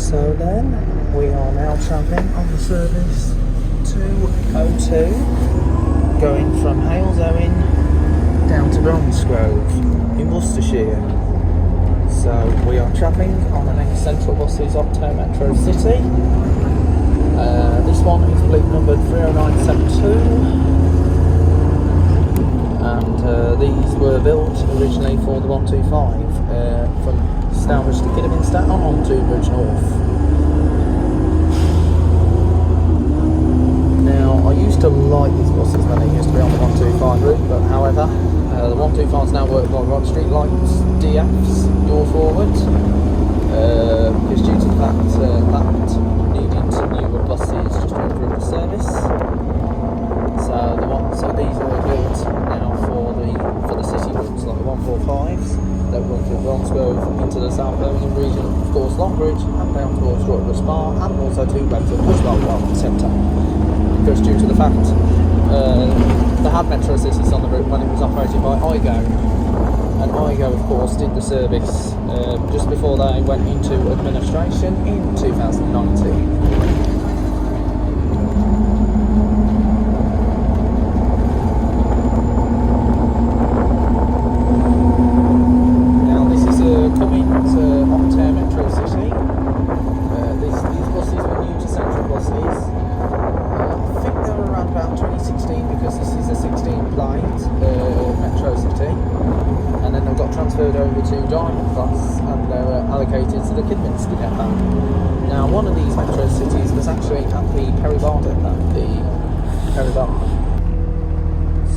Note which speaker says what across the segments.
Speaker 1: So then, we are now travelling on the service 202, going from Halesowen down to Bromsgrove in Worcestershire. So we are travelling on the next Central Buses Optare Metro City. This one is fleet numbered 30972, and these were built originally for the 125 from Stourbridge to Kidderminster and on to Bridge North. Now, I used to like these buses when they used to be on the 125 route, but however, the 125s now work by Rock Street Lights, DFs, your forward, because due to the fact that needed newer buses just to improve the service. So these are built now for the city routes, like the 145s that run through Bromsgrove into the South Birmingham region, of course Longbridge, and down towards Droitwich Spa, and also to Bedford as well, centre. Because due to the fact they had Metro Cities on the route when it was operated by IGO, and IGO of course did the service just before they went into administration in 2019. Cummins Optare Metro City. These buses were new to Central Buses. I think they were around about 2016 because this is a 16 plate Metro City, and then they got transferred over to Diamond Class and they were allocated to the Kidderminster depot. Now one of these Metro Cities was actually at the Perry Bar depot,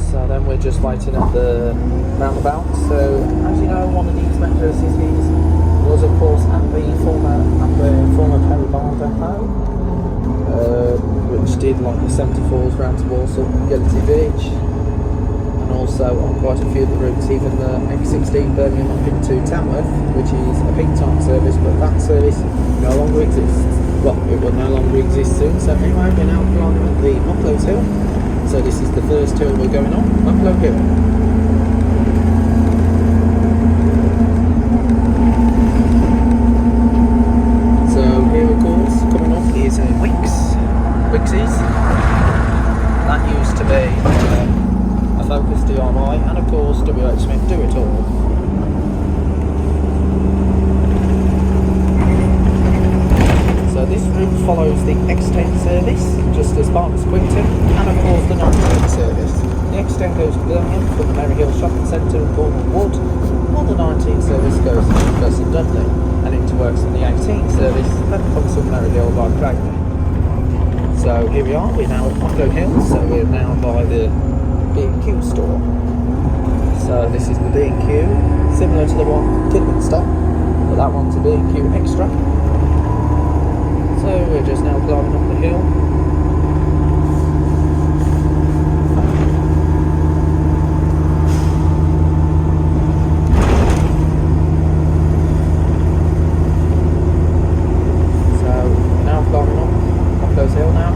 Speaker 1: So then we're just waiting at the roundabout. So as you know, one of these Metro Cities was of course at the former Perry Bar depot, which did like the 74s round to Walsall, Guernsey Village, and also on quite a few of the routes, even the X16 Birmingham up into Tamworth, which is a peak time service, but that service no longer exists. Well, it will no longer exist soon. So anyway, we're now climbing up the Uploads Hill. So this is the first hill we're going on, Upload Hill. So here of course, coming off is Wickses. That used to be a Focus DIY, and of course WH Smith Do It All. So this route follows the X10 service, just as part of Quinton, and of course the 19 service. The X10 goes to Birmingham from the Maryhill Shopping Centre in Cornwall Wood, while the 19 service goes to Newcastle and Dudley, and into works on the 18 service that comes from Maryhill by Craigmore. So here we are, we're now at Upload Hill, so we're now by the B&Q store. So this is the B&Q, similar to the one Kidderminster, but that one's a B&Q Extra. So we're just now climbing up the hill. So we're now climbing up Uploads Hill now.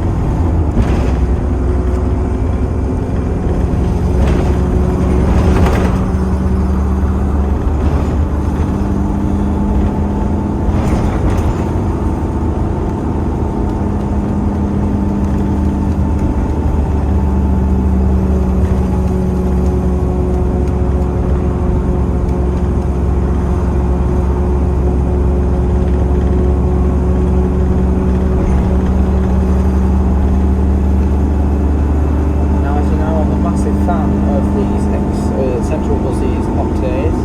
Speaker 1: Central Buses Optares,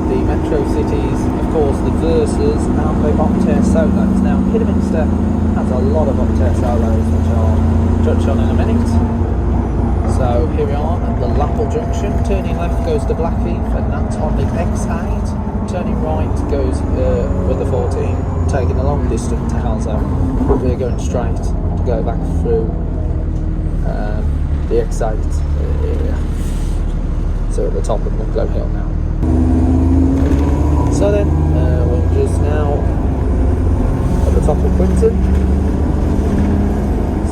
Speaker 1: the Metro Cities, of course the Versas, and the Optare Solos. Now Kidderminster has a lot of Optare Solos which I'll touch on in a minute. So here we are at the Lappel Junction. Turning left goes to Blackheath, and that's on the X8. Turning right goes with the 14, taking a long distance to Halesowen, but we're going straight to go back through the X8 area. So at the top of Upload Hill now. So then, we're just now at the top of Quinton.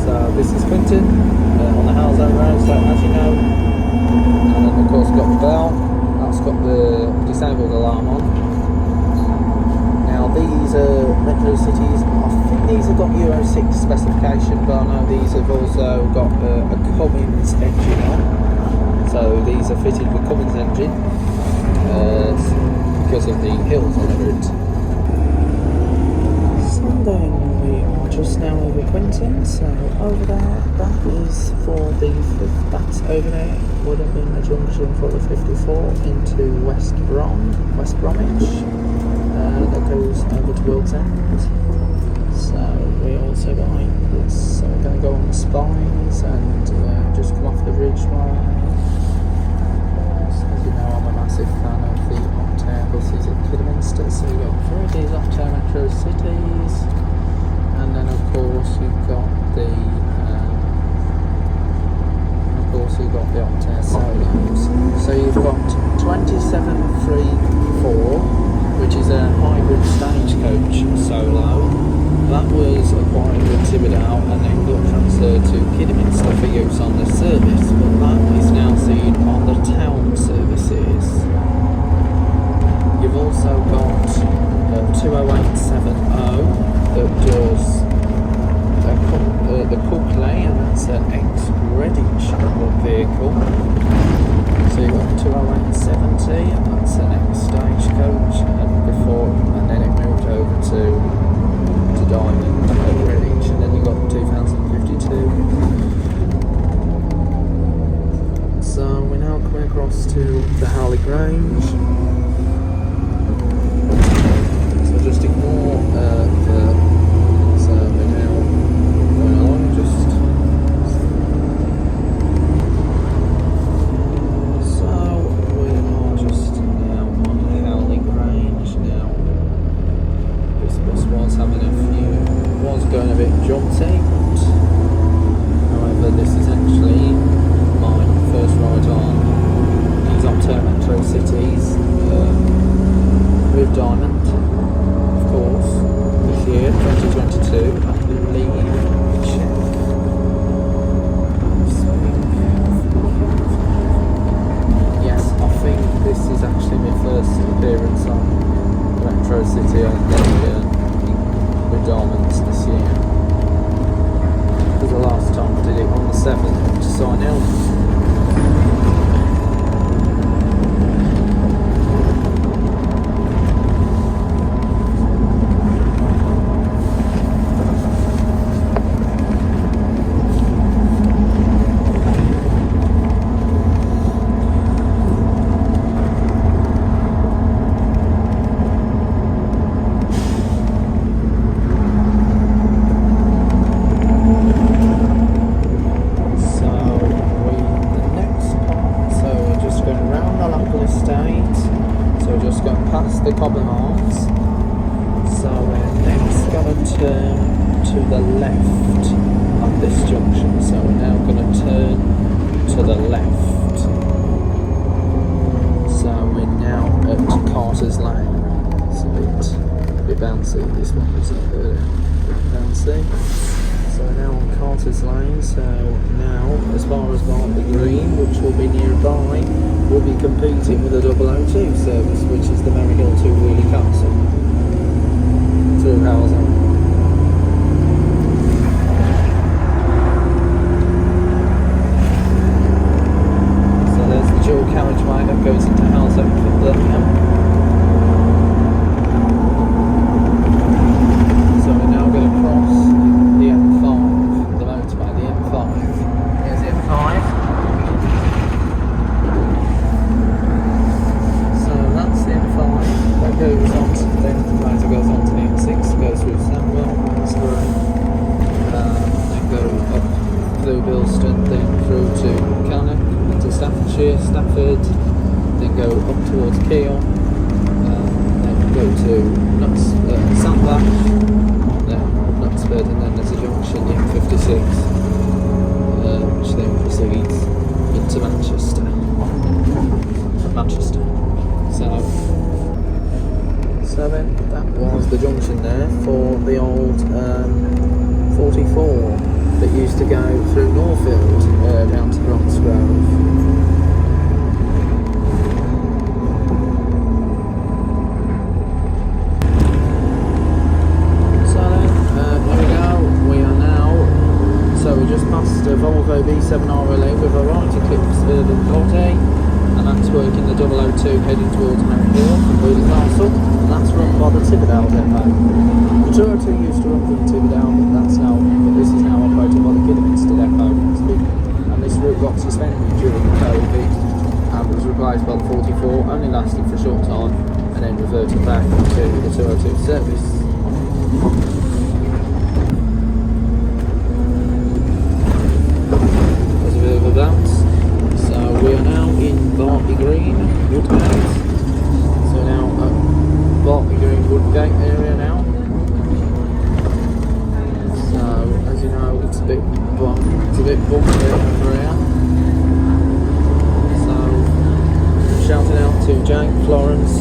Speaker 1: So this is Quinton on the Halesowen Road, so as you know. And then of course got the bell, that's got the disabled alarm on. Now these Metro Cities got Euro 6 specification, but I know these have also got a Cummins engine on. So these are fitted with Cummins engine because of the hills on the route. So then we are just now over Quinton, so over there, that is for the that's over there would have been the junction for the 54 into West Bromwich, that goes over to World's End. So we also got this, so we're going to go on the spines and just come off the ridge line. As you know, I'm a massive fan of the Optair buses at Kidderminster, so you've got three of these Optair Metro Cities, and then of course you've got the Optair Solos. So you've got 2734, which is a hybrid stagecoach solo. That was acquired with Thibodeau and then got transferred to Kidderminster for use on the service, but that is now seen on the town services. You've also got 20870 that does the Cookley, and that's an ex-Redditch vehicle. So you've got 20870, and that's an ex-stagecoach, and then it moved over to Diamond at Redditch, and then you got 2052. So we're now coming across to the Harley Grange. So just ignore so we're now going along so we are just now on Harley Grange now. This bus was having was going a bit jaunty, but however this is actually my first ride on these Optair Metro Cities with Diamond, of course, this year, 2022, I believe. Yes, I think this is actually my first appearance on Metro City with Diamonds this year, because the last time I did it on the 7th to sign out. The Cobham Arms. So we're next going to turn to the left of this junction. So we're now going to turn to the left. So we're now at Carter's Lane. It's a bit bouncy. This one was a bit bouncy. So we're now on Carter's Lane. So now, as far as Bartley Green, which will be nearby, will be competing with the 002 service, which is the Maryhill to Wheelie Castle through Halesowen. So there's the dual carriageway that goes into Halesowen from Birmingham. So we're now going to cross the M5, the motorway, the M5. Here's the M5. Goes on to the motor goes on to the M6, goes through Sandwell, Bromsgrove, then go up through Bilston, then through to Cannock, into Staffordshire, Stafford, then go up towards Keele, then go to Sandbach, then Knutsford, and then there's a junction, the M56, which then proceeds into Manchester, from Manchester. So then that was the junction there for the old 44 that used to go through Northfield down to Bromsgrove. So then, here we go. 102 heading towards Merry Hill from Booth's Castle, and that's run by the Tibberdale depot. The 202 used to run from Tibberdale, but this is now operated by the Kidderminster depot. And this route got suspended during COVID and was replaced by the 44, only lasting for a short time, and then reverted back to the 202 service. There's a bit of a bounce. So we are now in Bartley Green, Woodgate. So now at Bartley Green, Woodgate area now. So as you know, it's a bit bumpy over here. So shouting out to Jake Florence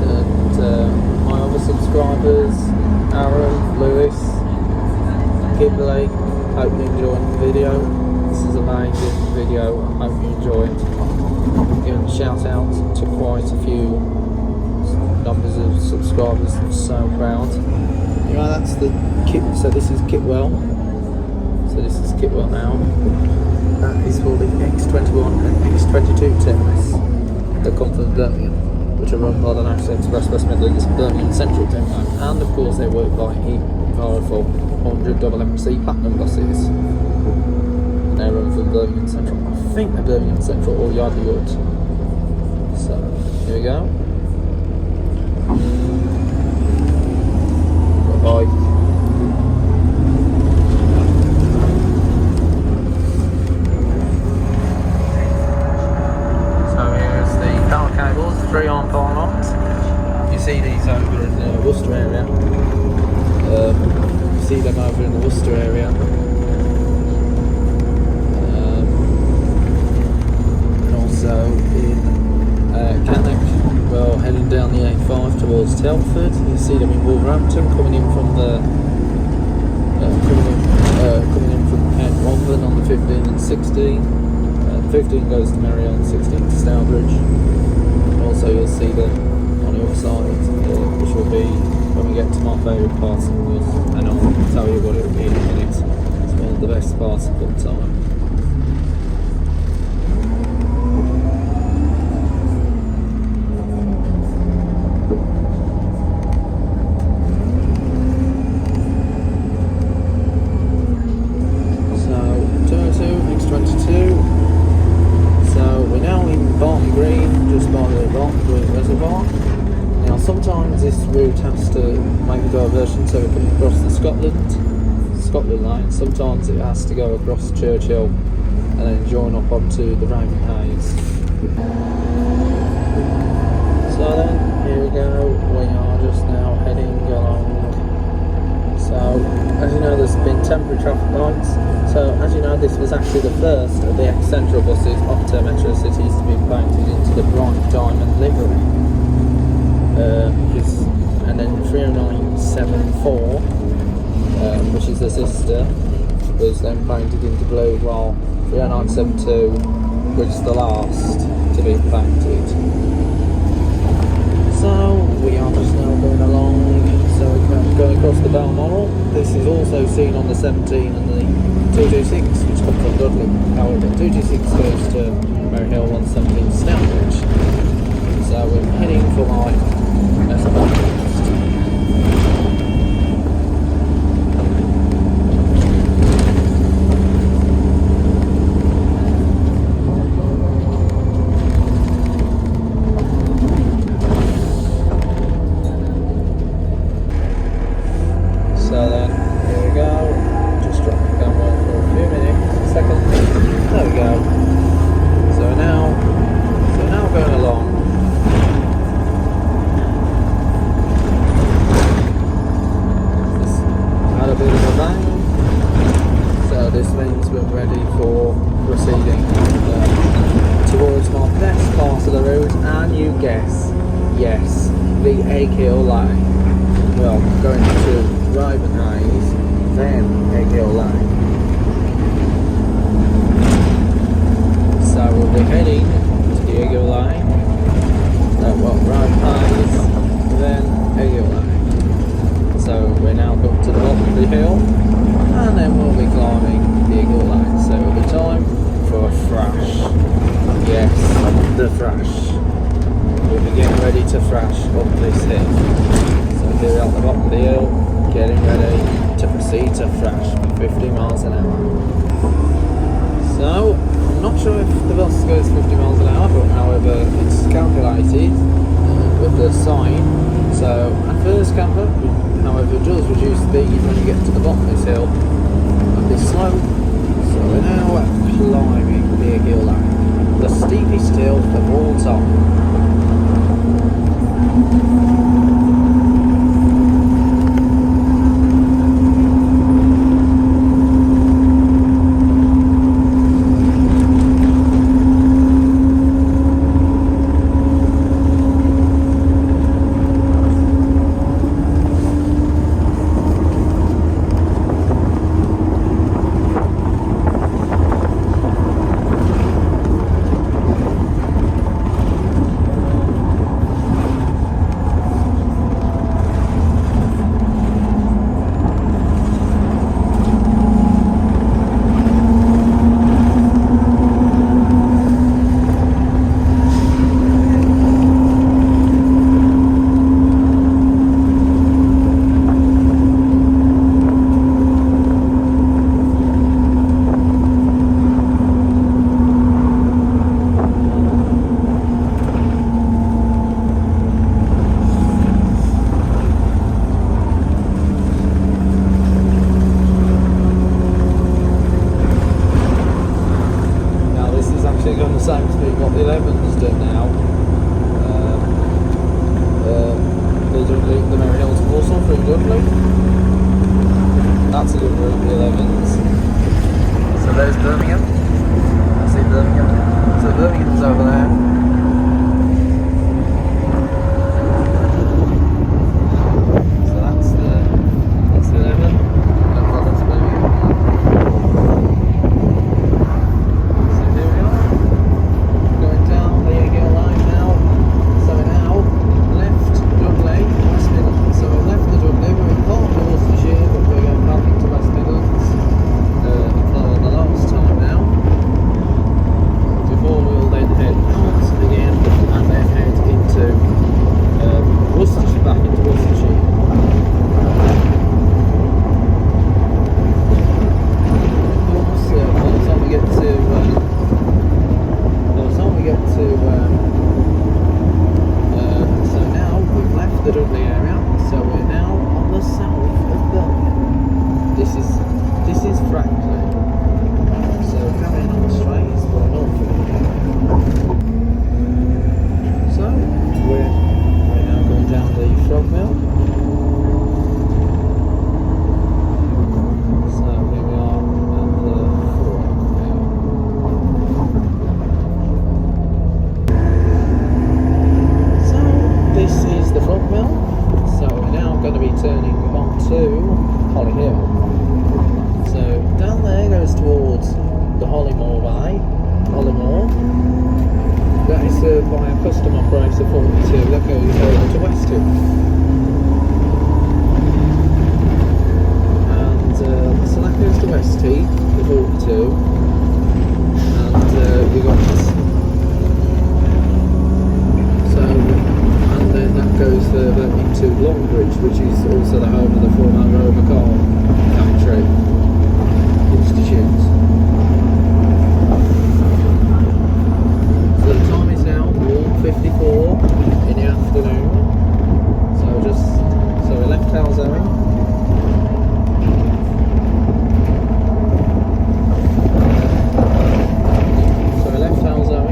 Speaker 1: and my other subscribers, Aaron, Lewis, Kimberley. Hope you enjoyed the video. This is an amazing video. I hope you enjoyed. Giving a shout out to quite a few numbers of subscribers. I'm so proud. Anyway, that's the kit. So this is Kitwell. Now. That is for the X21 and X22 terminus that come from Birmingham, which are run by the National Express West Midlands Birmingham Central Depot, and of course they work by powerful 100 double MC Platinum buses. And they run from Birmingham Central. I think they're Birmingham Central or Yardley Wood. So here we go. Bye. So here's the power cables, 3 arm pylons. You see these over in the Worcester area. See them over in the Worcester area. And also in Cannock, well, heading down the A5 towards Telford. You see them in Wolverhampton, coming in from Kent Romford on the 15 and 16. The 15 goes to Merry Hill and 16 to Stourbridge. And also you'll see them on the other side, which will be when we get to my favourite part of the woods, and I'll tell you what it will be in a minute. It's one of the best parts of the time. So 202, X22. So we're now in Bartley Green, just by the Bartley Green Reservoir. Now sometimes this route has to make a diversion so we can cross the Scotland line. Sometimes it has to go across Churchill and then join up onto the Raven Hayes. So then, here we go, we are just now heading along. So, as you know, there's been temporary traffic lights. So, as you know, this was actually the first of the ex-Central buses off to Metro Cities to be painted into the bright diamond livery. And then 30974, which is the sister, was then painted into blue, while 30972 was the last to be painted. So we are just now going along, so we're going across the Balmoral. This is also seen on the 17 and the 226, which comes from Dudley. However, 226 goes to Merry Hill, 117 Stourbridge. So we're heading for my So then, here we go. Just dropping the camera for a few minutes, seconds. There we go. So now going along. Had a bit of a bang, so this means we're ready for proceeding towards my best part of the route, and you guess, yes, the Egg Hill Lane. Well, going to Raven Hayes, then Egg Hill Lane. So we'll be heading to the Egg Hill Lane, Raven Hayes, then Egg Hill Lane. So we're now got to the bottom of the hill, and then we'll be climbing the Eagle Lane. So it'll be time for a thrash. Yes, the thrash. We'll be getting ready to thrash up this hill. So here we're at the bottom of the hill, getting ready to proceed to thrash with 50 miles an hour. So, I'm not sure if the bus goes 50 miles an hour, but however, it's calculated with the sign. So, at first camper, however, it does reduce speed when you get to the bottom of this hill and this slope. So we're now climbing the hill line, the steepest hill of all time. On the same speed what the 11's done now. They don't leave the Merry Hill to Walsall through Dudley. That's a good route, the 11's. So there's Birmingham. I see Birmingham. So Birmingham's over there. So that's the 11. And that's Birmingham. By a custom operator 42 that goes over to Weston, and so that goes to West T, the 42, and we got so, and then that goes further into Longbridge, which is also the home of the former Rover Car Factory Institute. So the time is now 1:54 in the afternoon. So we left Halesowen. So we left Halesowen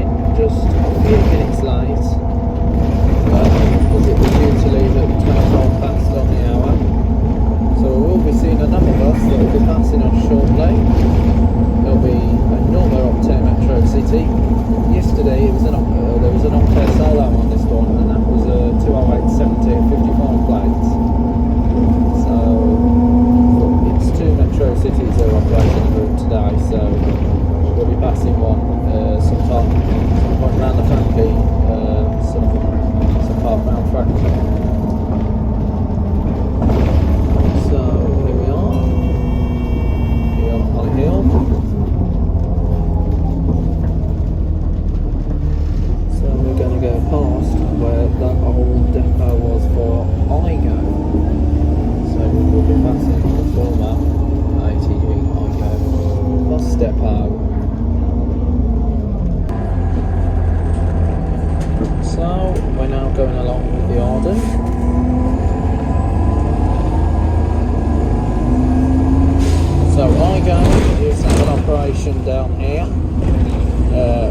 Speaker 1: going along with the Arden. So Igone is an operation down here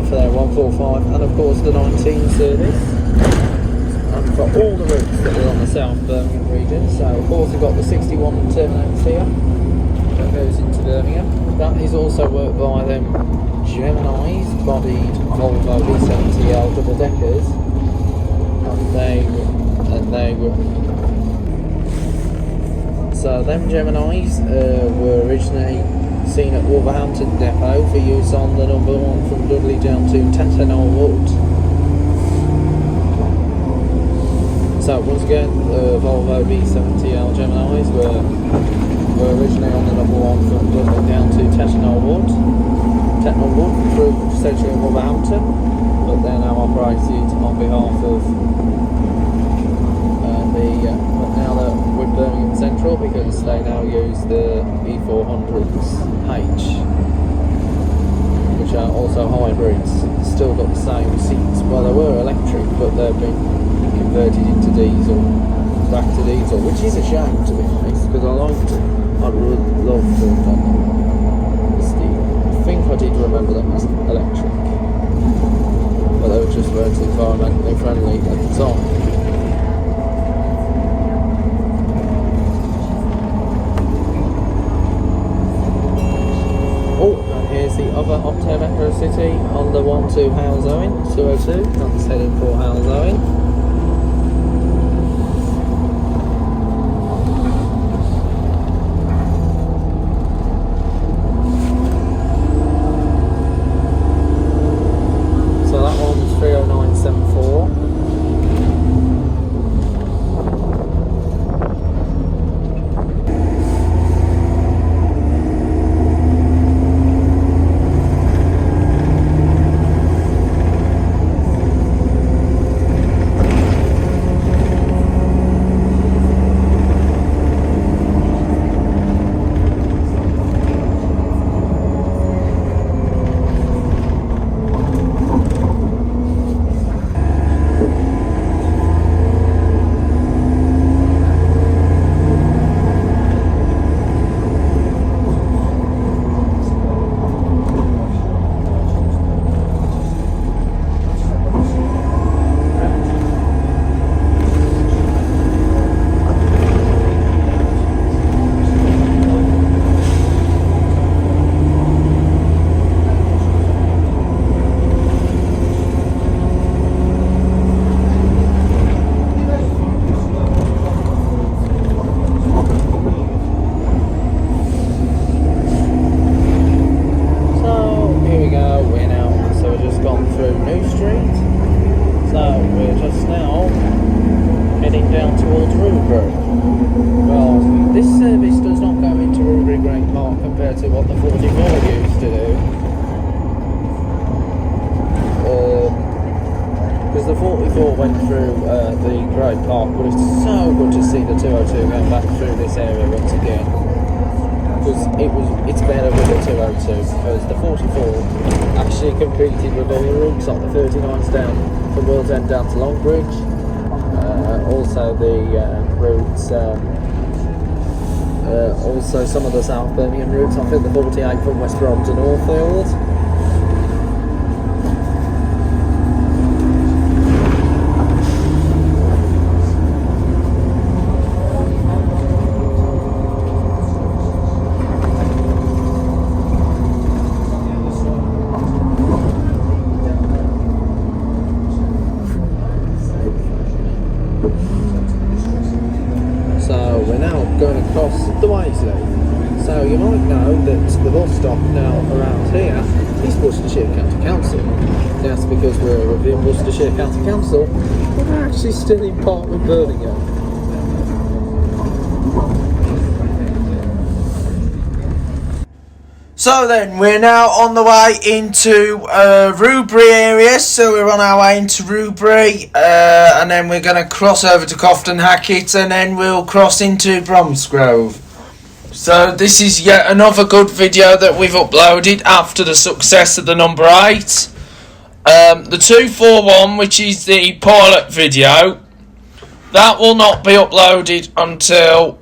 Speaker 1: for their 145 and of course the 19 service. And for all the routes that are on the South Birmingham region. So of course we've got the 61 terminus here that goes into Birmingham. That is also worked by them Gemini's bodied Volvo V70L double deckers, and they were so them Gemini's were originally seen at Wolverhampton depot for use on the number 1 from Dudley down to Tettenhall Wood. So once again, the Volvo V70L Gemini's were originally on the number 1 from Dudley down to Tettenhall Wood through essentially in Wolverhampton, but they're now operated on behalf of now they're with Birmingham Central because they now use the E400H, which are also hybrids. Still got the same seats. Well, they were electric, but they've been converted into diesel, back to diesel, which is a shame to be honest, because I would love to have done them. I think I did remember them as electric, but they were just weren't environmentally friendly at the time. Oh, and here's the other Optare Metro City on the 12 Halesowen, 202, that's heading for Halesowen. To what the 44 used to do, because the 44 went through the Grove Park, but it's so good to see the 202 going back through this area once again, because it's better with the 202, because the 44 actually competed with all the routes, like the 39s down from World's End down to Longbridge, also the routes also some of the South Birmingham routes. I think the 48 from West Brom to Northfield. So we're now going across the Waisley. So you might know that the bus stop now around here is Worcestershire County Council. That's because we're within Worcestershire County Council, but we're actually still in part with Birmingham.
Speaker 2: So then, we're now on the way into Rubery area, so we're on our way into Rubery, and then we're going to cross over to Cofton Hackett, and then we'll cross into Bromsgrove. So this is yet another good video that we've uploaded after the success of the number 8. The 241, which is the pilot video, that will not be uploaded until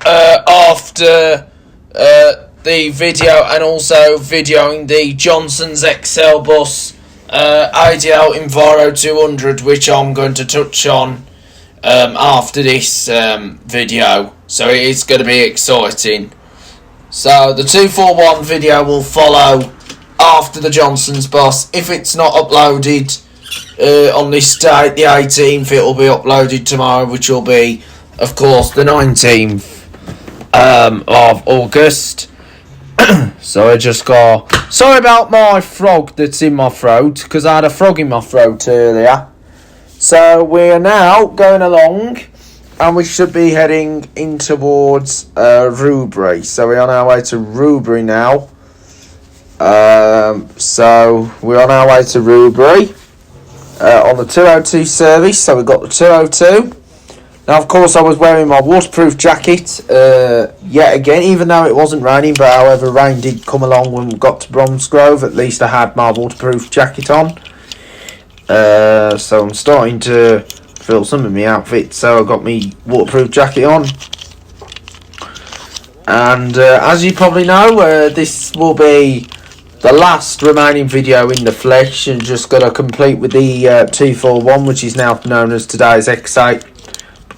Speaker 2: after the video, and also videoing the Johnson's XL bus ADL Enviro 200, which I'm going to touch on after this video. So it is going to be exciting. So the 241 video will follow after the Johnson's bus. If it's not uploaded on this date, the 18th, it will be uploaded tomorrow, which will be, of course, the 19th of August. So I just got... Sorry about my frog that's in my throat, because I had a frog in my throat earlier. So we're now going along, and we should be heading in towards Rubery. So we're on our way to Rubery now. So we're on our way to Rubery on the 202 service. So we've got the 202. Now, of course, I was wearing my waterproof jacket yet again, even though it wasn't raining. But however, rain did come along when we got to Bromsgrove. At least I had my waterproof jacket on. So I'm starting to feel some of my outfit. So I got my waterproof jacket on. And as you probably know, this will be the last remaining video in the flesh, and just got to complete with the 241, which is now known as today's X8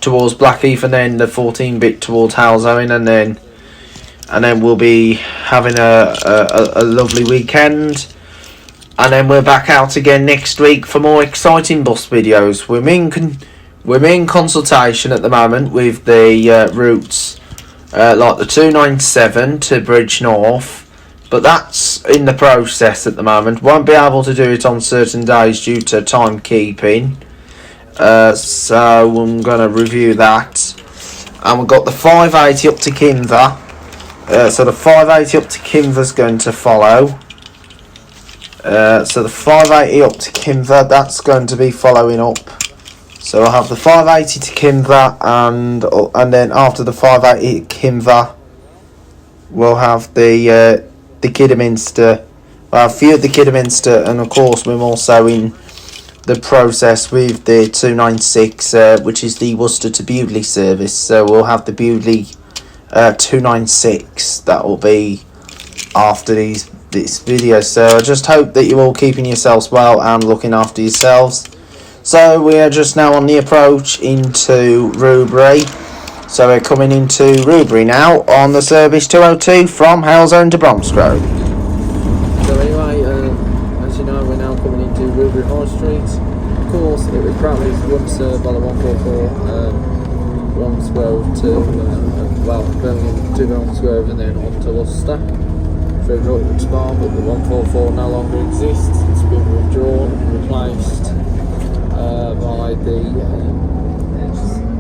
Speaker 2: towards Blackheath, and then the 14-bit towards Halesowen, and then we'll be having a lovely weekend, and then we're back out again next week for more exciting bus videos. We're in consultation at the moment with the routes like the 297 to Bridge North. But that's in the process at the moment. Won't be able to do it on certain days due to timekeeping. So I'm going to review that. And we've got the 580 up to Kimver. So the 580 up to Kimver is going to follow. So the 580 up to Kimver, that's going to be following up. So I'll have the 580 to Kimver, and then after the 580 Kimver, we'll have the Kidderminster. Well, a few of the Kidderminster, and of course we're also in the process with the 296, which is the Worcester to Bewdley service. So we'll have the Bewdley 296. That will be after this video. So I just hope that you're all keeping yourselves well and looking after yourselves. So we are just now on the approach into Rubery. So we're coming into Rubery now on the service 202 from Halesowen to Bromsgrove.
Speaker 1: So anyway, as you know, we're now coming into Rubery High Street. Of course, it was probably once by the 144 Bromsgrove to, Birmingham to Bromsgrove, and then on to Worcester through Droitwich Spa, but the 144 no longer exists. It's been withdrawn and replaced by the...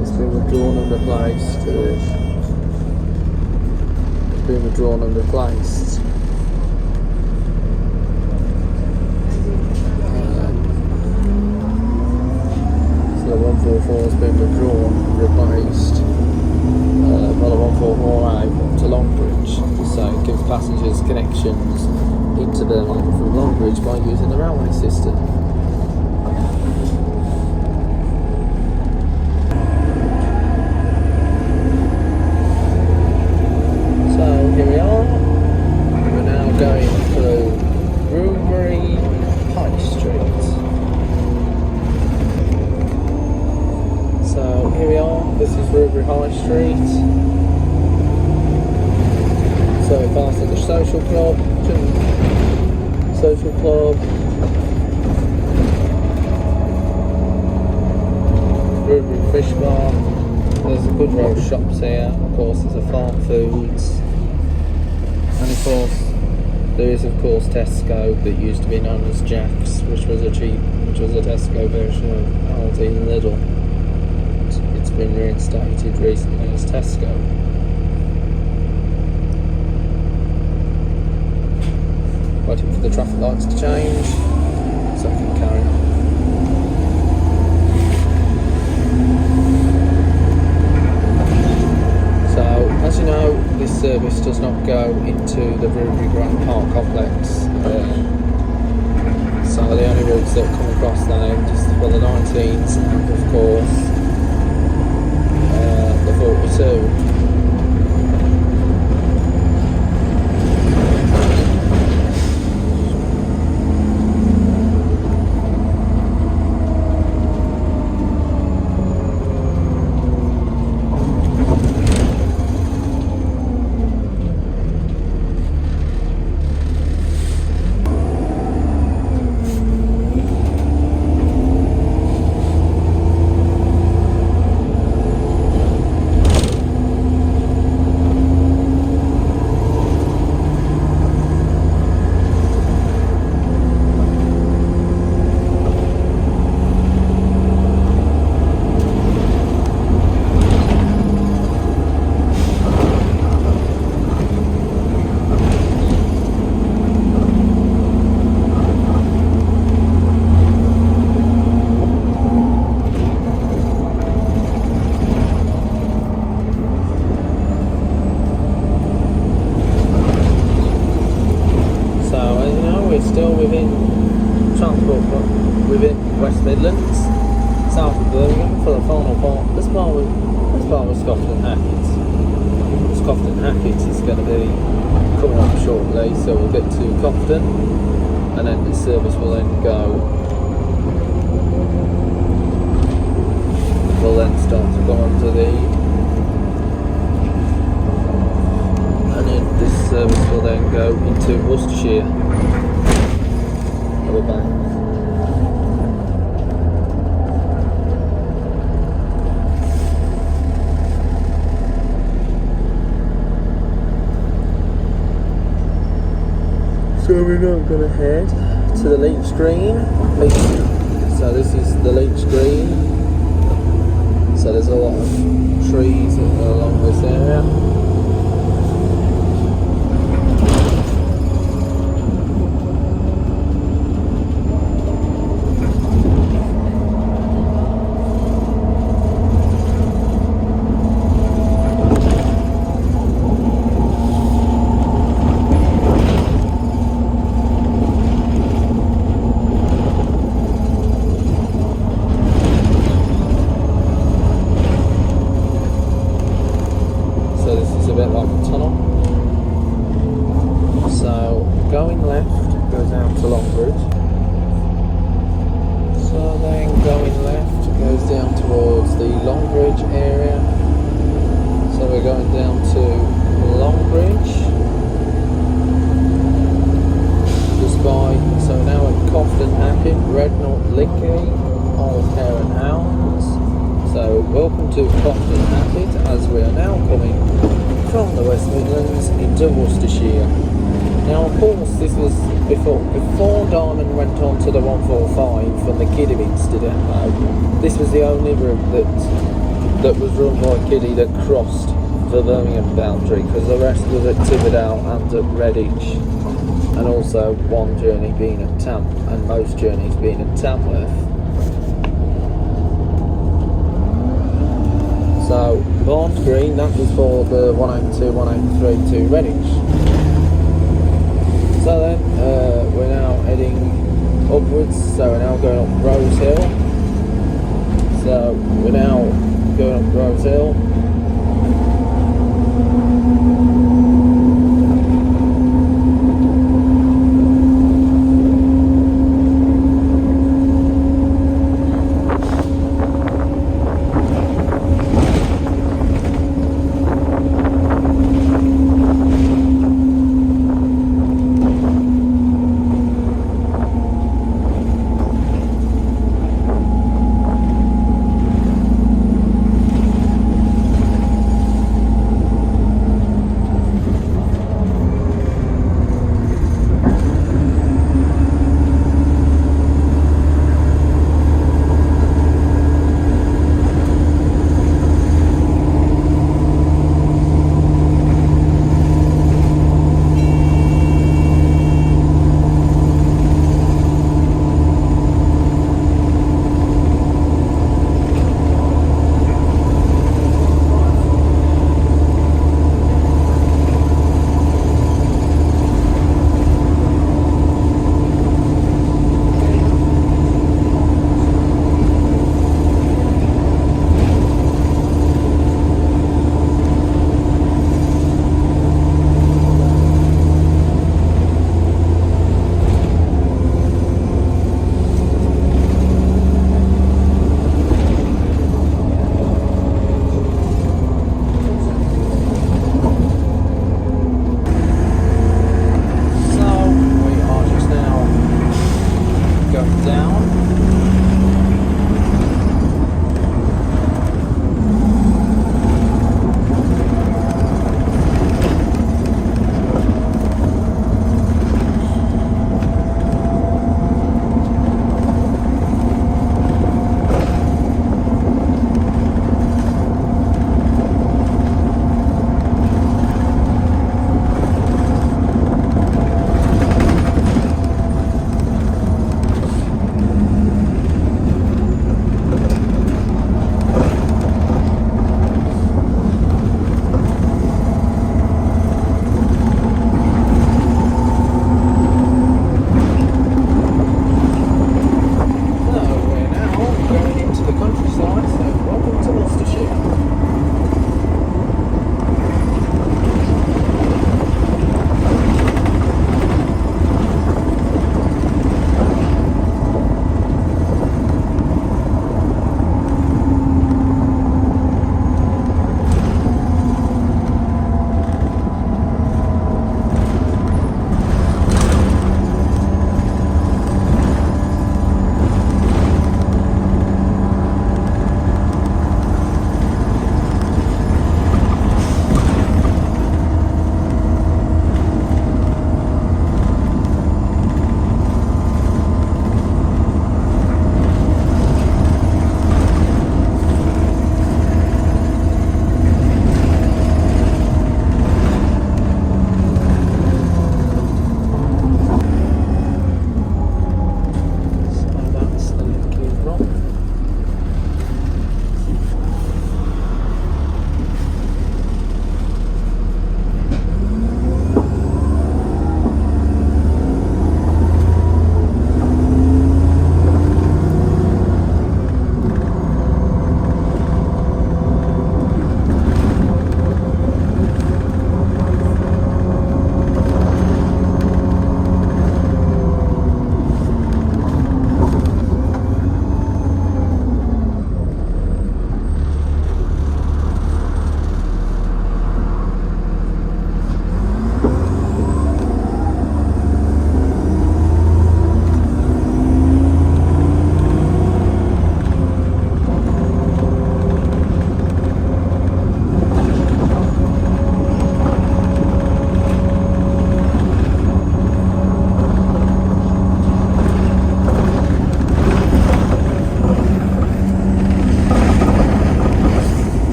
Speaker 1: It's been withdrawn and replaced. It's been withdrawn and replaced. So the 144 has been withdrawn and replaced by the 144A to Longbridge. So it gives passengers connections into Birmingham from Longbridge by using the railway system. Here we are. We're now going through Rubery High Street. So here we are. This is Rubery High Street. So we passed the social club, Rubery Fish Bar. There's a good row of shops here. Of course, there's a Farm Foods. And of course, there is Tesco that used to be known as Jack's, which was a Tesco version of Aldi and Lidl. It's been reinstated recently as Tesco. Waiting for the traffic lights to change, so I can carry on. As you know, this service does not go into the Rubery Grand Park complex, so the only routes trains that come across that end, just for the 19s and of course the 42. Still within transport, but within West Midlands, south of Birmingham, for the final part. This part was Scotland Hackett. Scotland Hackett is going to be coming up shortly, so we'll get to Cofton, and then the service will then go. We'll then start to go onto the, and then this service will then go into Worcestershire. We're back. So we're now going to head to the Leach Green. So this is the Leach Green. So there's a lot of trees along this area. Going left goes out to Longbridge. So then going left goes down towards the Longbridge area. So we're going down to Longbridge. Just by, so now at Cofton Hackett, Redknott, Lickey, Old Hare and Hounds. So welcome to Cofton Hackett, as we are now coming from the West Midlands into Worcestershire. Now, of course, this was before Diamond went on to the 145 from the Kidderminster depot. This was the only route that was run by Kiddie that crossed the Birmingham boundary, because the rest was at Tiverdown and at Redditch, and also one journey being at and most journeys being at Tamworth. So, Barnes Green, that was for the 182, 183 to Redditch. So then, we're now heading upwards, so we're now going up Rose Hill. So, we're now going up Rose Hill.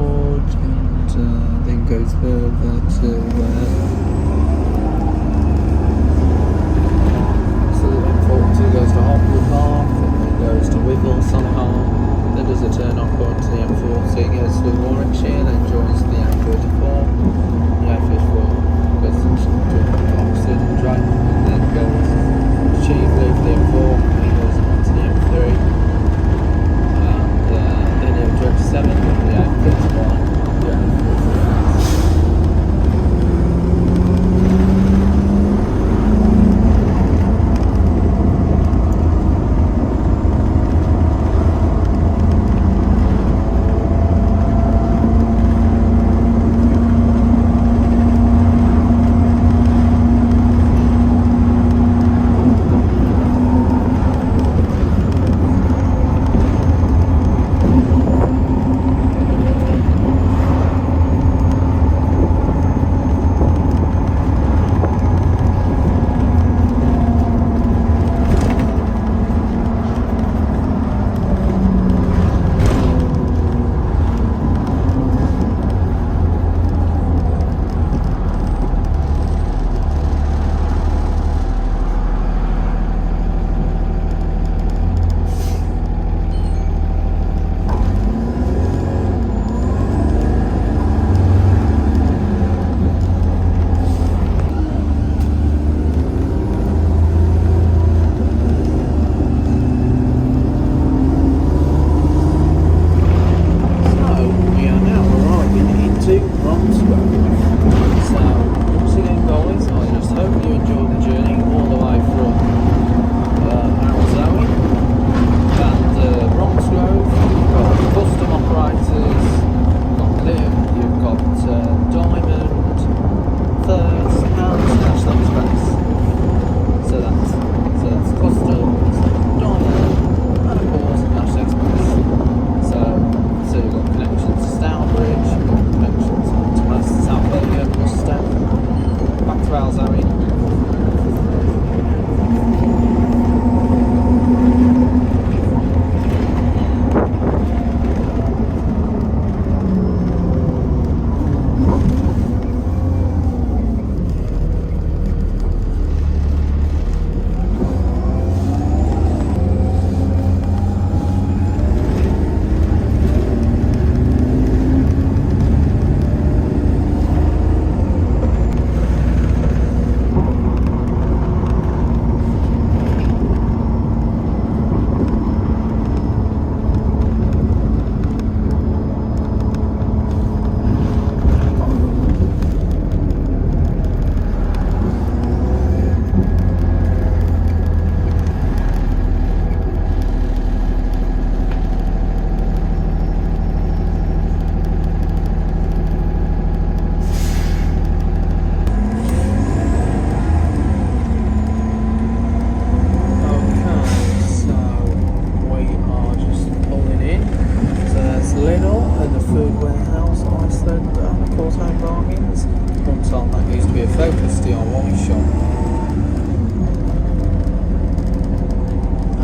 Speaker 1: Wood, and then goes further to so the M42 goes to Hopwood Park, and then goes to Wivelsonham, then does a turn off going to the M40, goes to Warwickshire, then joins the M34, the A54 goes to Oxford and Drayton, and then goes to Cheveley for the M4, and then goes on to the M3, and then the M27, the A51, the A43.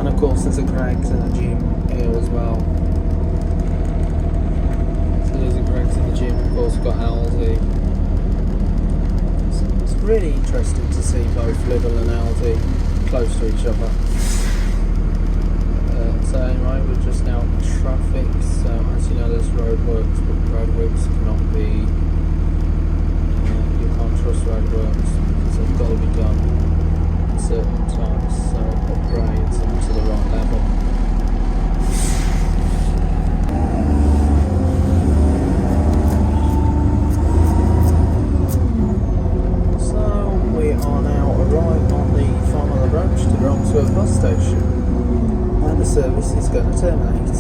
Speaker 1: Of course there's a Greggs and a gym here as well. So there's a Greggs and the gym, of course we've got Aldi. So it's really interesting to see both Lidl and Aldi close to each other. So anyway, we're just now at traffic, so as you know there's roadworks, but roadworks cannot be, you can't trust roadworks because they've got to be done certain times, so upgrades them to the right level. So we are now arrived on the final approach to Bromsgrove bus station, and the service is going to terminate,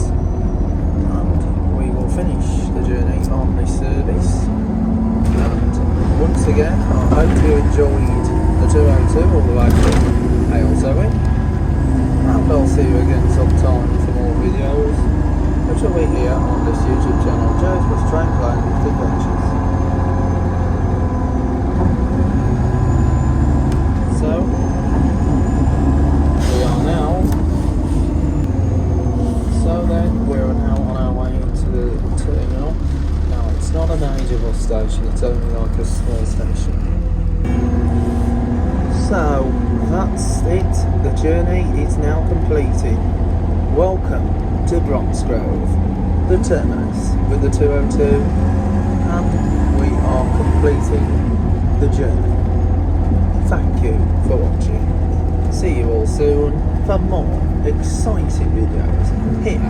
Speaker 1: and we will finish the journey on this service. And once again, I hope you enjoyed the 202 all the way from Halesowen, and I'll see you again sometime for more videos, which will be here on this YouTube channel, Joe's Bus Train Plane with Adventures. So we are now, we're now on our way to the terminal, not a major bus station, it's only like a small station. So, that's it. The journey is now completed. Welcome to Bromsgrove, the terminus with the 202, and we are completing the journey. Thank you for watching. See you all soon for more exciting videos here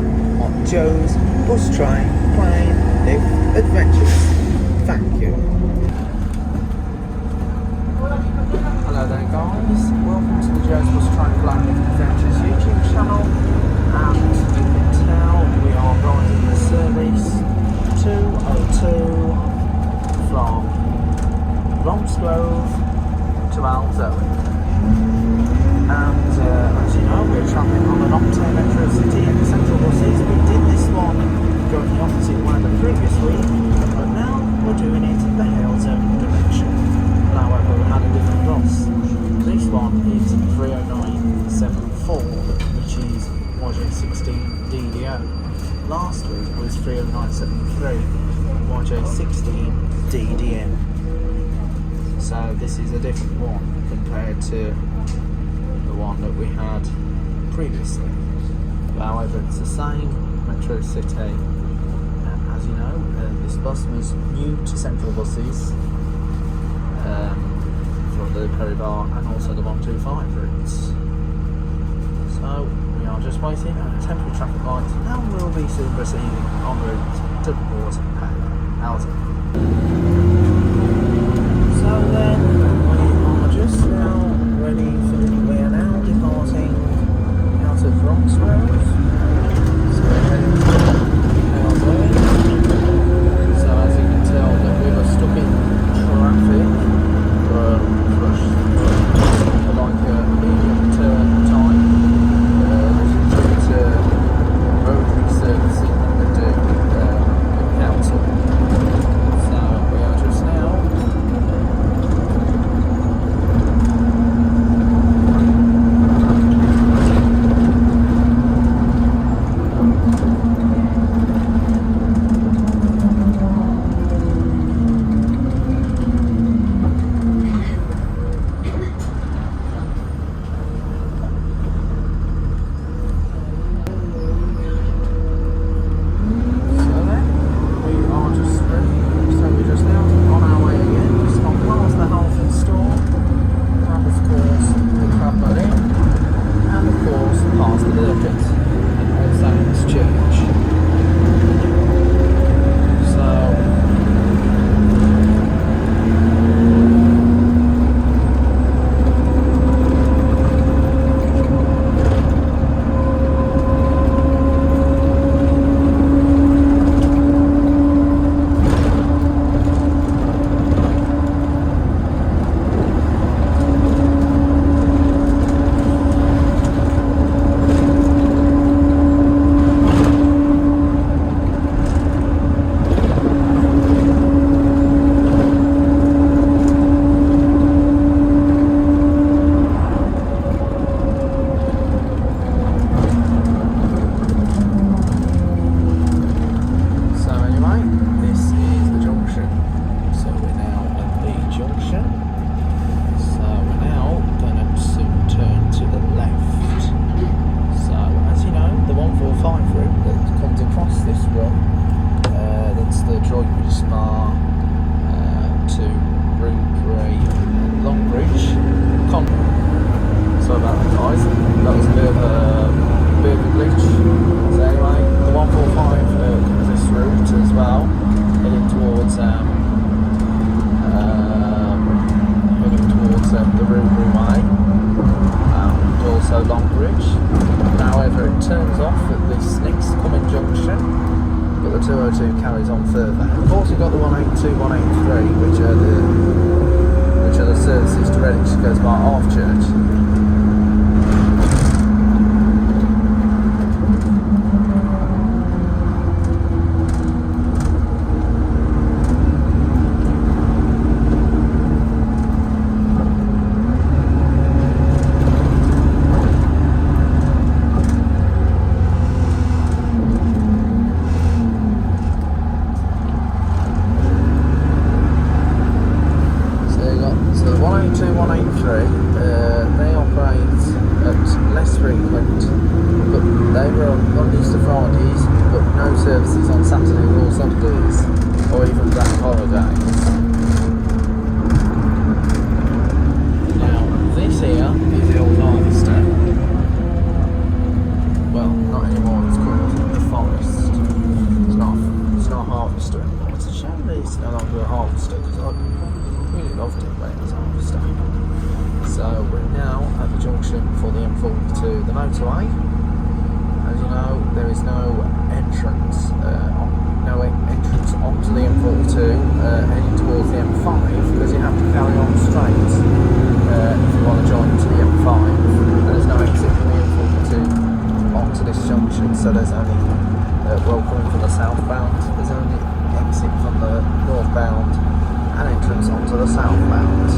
Speaker 1: on Joe's Bus Train Plane Lift Adventures. Thank you. Hello there guys, welcome to the Joe's Bus Train Plane Lift Adventures YouTube channel, and you can tell we are riding the service 202 from Bromsgrove to Halesowen. And as you know, we're travelling on an Octane Metro City and Central buses. We did this one going the opposite way the previous week, but now we're doing it the Halesowen direction. However, we had a different bus. This one is 30974, which is YJ16 DDO. Last week was 30973, YJ16 DDM. So this is a different one compared to the one that we had previously. However, it's the same Metro City. As you know, this bus was new to Central buses for the Peribar and also the 125 routes. So we are just waiting at a temporary traffic light and we'll be soon proceeding en route to Port Halesowen. So then we are just now ready for we are now departing out of Bromsgrove. So we're heading to Halesowen. So as you can tell that we were stuck in traffic for like a medium turn time. This is due to road resurfacing that they do with council. So we are just now turns off at this next coming junction, but the 202 carries on further. Of course, we've got the 182, 183, which are the services to Redditch, goes by Half Church. it's no longer a harvester, because I really loved it when it was a harvester. So we're now at the junction for the M42, the motorway. As you know, there is no entrance onto the M42 heading towards the M5, because you have to carry on straight if you want to join to the M5. There's no exit from the M42 onto this junction, so there's only coming from the southbound, there's only exit from the northbound and entrance onto the southbound.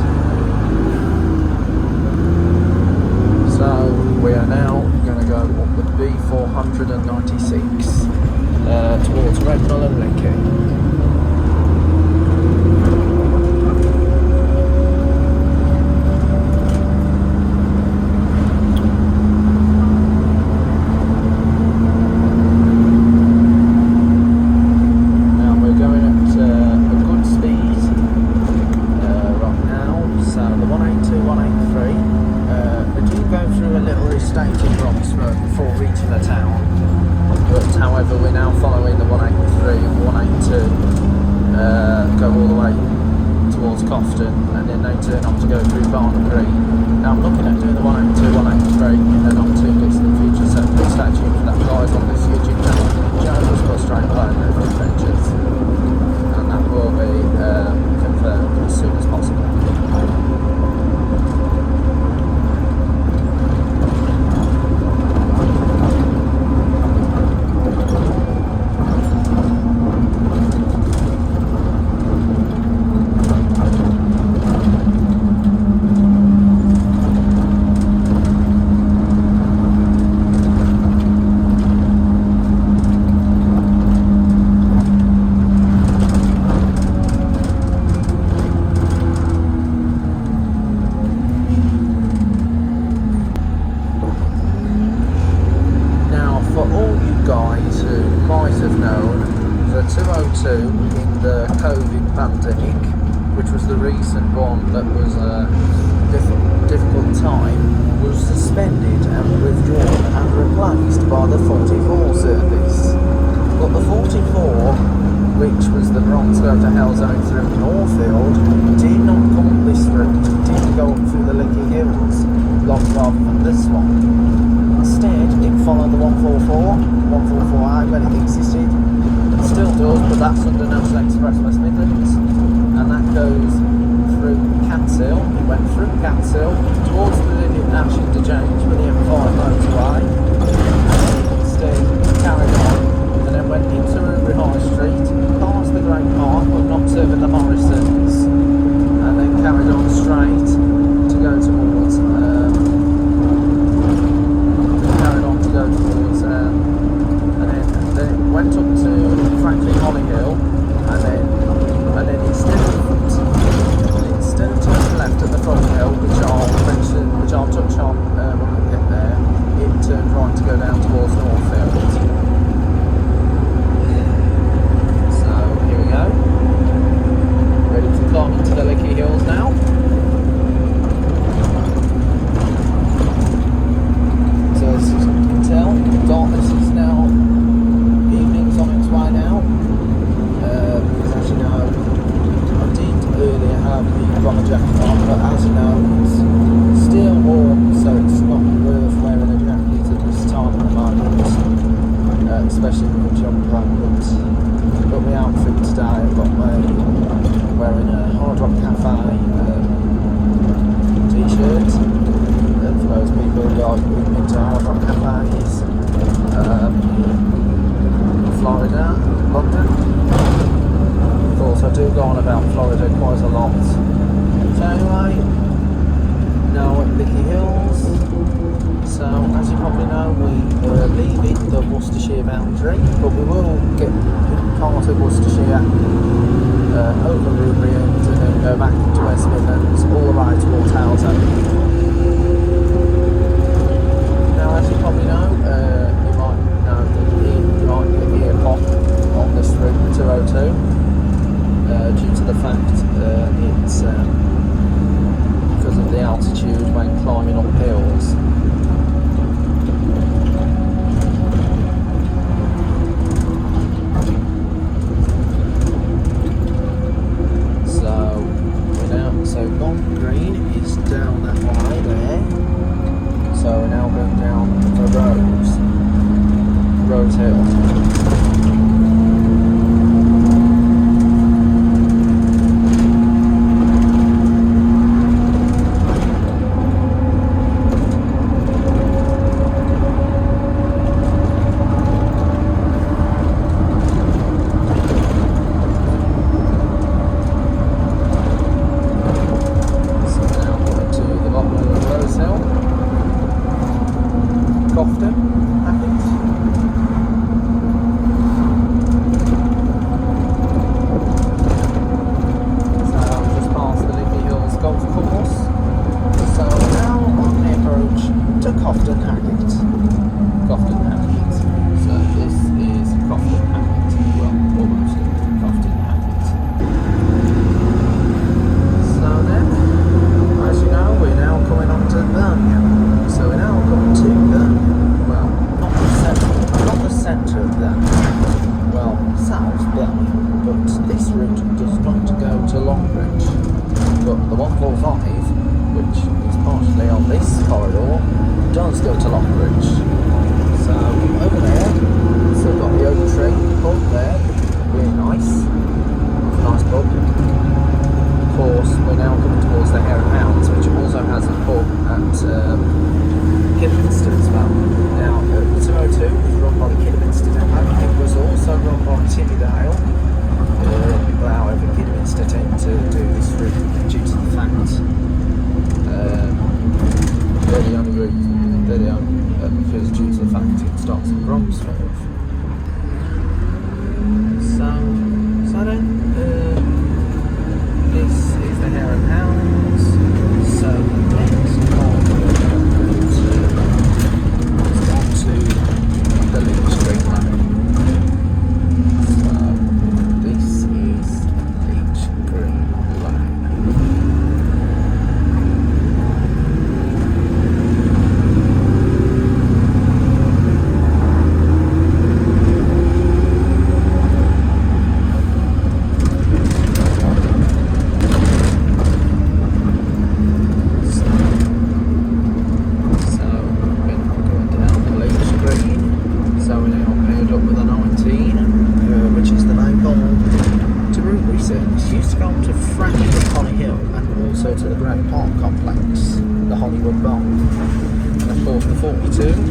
Speaker 1: So we are now going to go up the B496 towards Redmond and Lickey. Before reaching the town, but however we're now following the 183 and 182 go all the way towards Cofton, and then they turn on to go through Barnum Green. Now I'm looking at doing the 182, 183 in the not too distant future, so please stay tuned for that, guys, on this YouTube channel, Joe's Bus Train Play and Adventures, and that will be confirmed as soon as possible. In the COVID pandemic, which was the recent one that was a difficult time, was suspended and withdrawn and replaced by the 44 service. But the 44, which was the Bromsgrove to Halesowen through Northfield, did not come up this route, it did go up through the Lickey Hills, rather than this one. Instead, it followed the 144I when it existed. Still does, but that's under National Express West Midlands, and that goes through Catsill. It went through Catsill towards the Nash interchange with the M5 motorway, instead carried on, and then went into Rubery High Street, past the Great Park, but not serving the Morrisons, and then carried on straight to go towards and then it went up to Franklin Hollyhill, and then instead of turning left at the front hill, which I'll touch on when we get there, it turned right to go down towards Northfield. So here we go, ready to climb into the Lickey Hills now. So as you can tell, darkness is now, evening's on its way now, because as you know, I did earlier have the bomber jacket on, but as you know, it's still warm, so it's not worth wearing a jacket at this time at the moment, especially with a jumper. But my outfit today, I've got wearing a Hard Rock Cafe t-shirt. For those people who like moving into Hard Rock Cafes, Florida, London. Of course, I do go on about Florida quite a lot. So anyway, now at Lickey Hills. So as you probably know, we are leaving the Worcestershire boundary, but we will get part of Worcestershire over Rubery and then go back into West Midlands all the way towards Halesowen. Now, as you probably know, you might know that you might get the ear pop on this route, the 202, due to the fact it's because of the altitude when climbing up hills. 145, which is partially on this corridor, does go to Longbridge. So over there, still got the oak tree pub there, really nice pub. Of course, we're now coming towards the Hare and Hounds, which also has a pub at Kidderminster as well. Now, 202 was run by the Kidderminster Depot. It was also run by Timmydale. However, Kidderminster tend to do this route due to the fact they're the only route, because due to the fact it starts in Bromsgrove. So then, this is the Hare and Hounds. So next on to the Link Street Lane. So this is Leech Green Lane.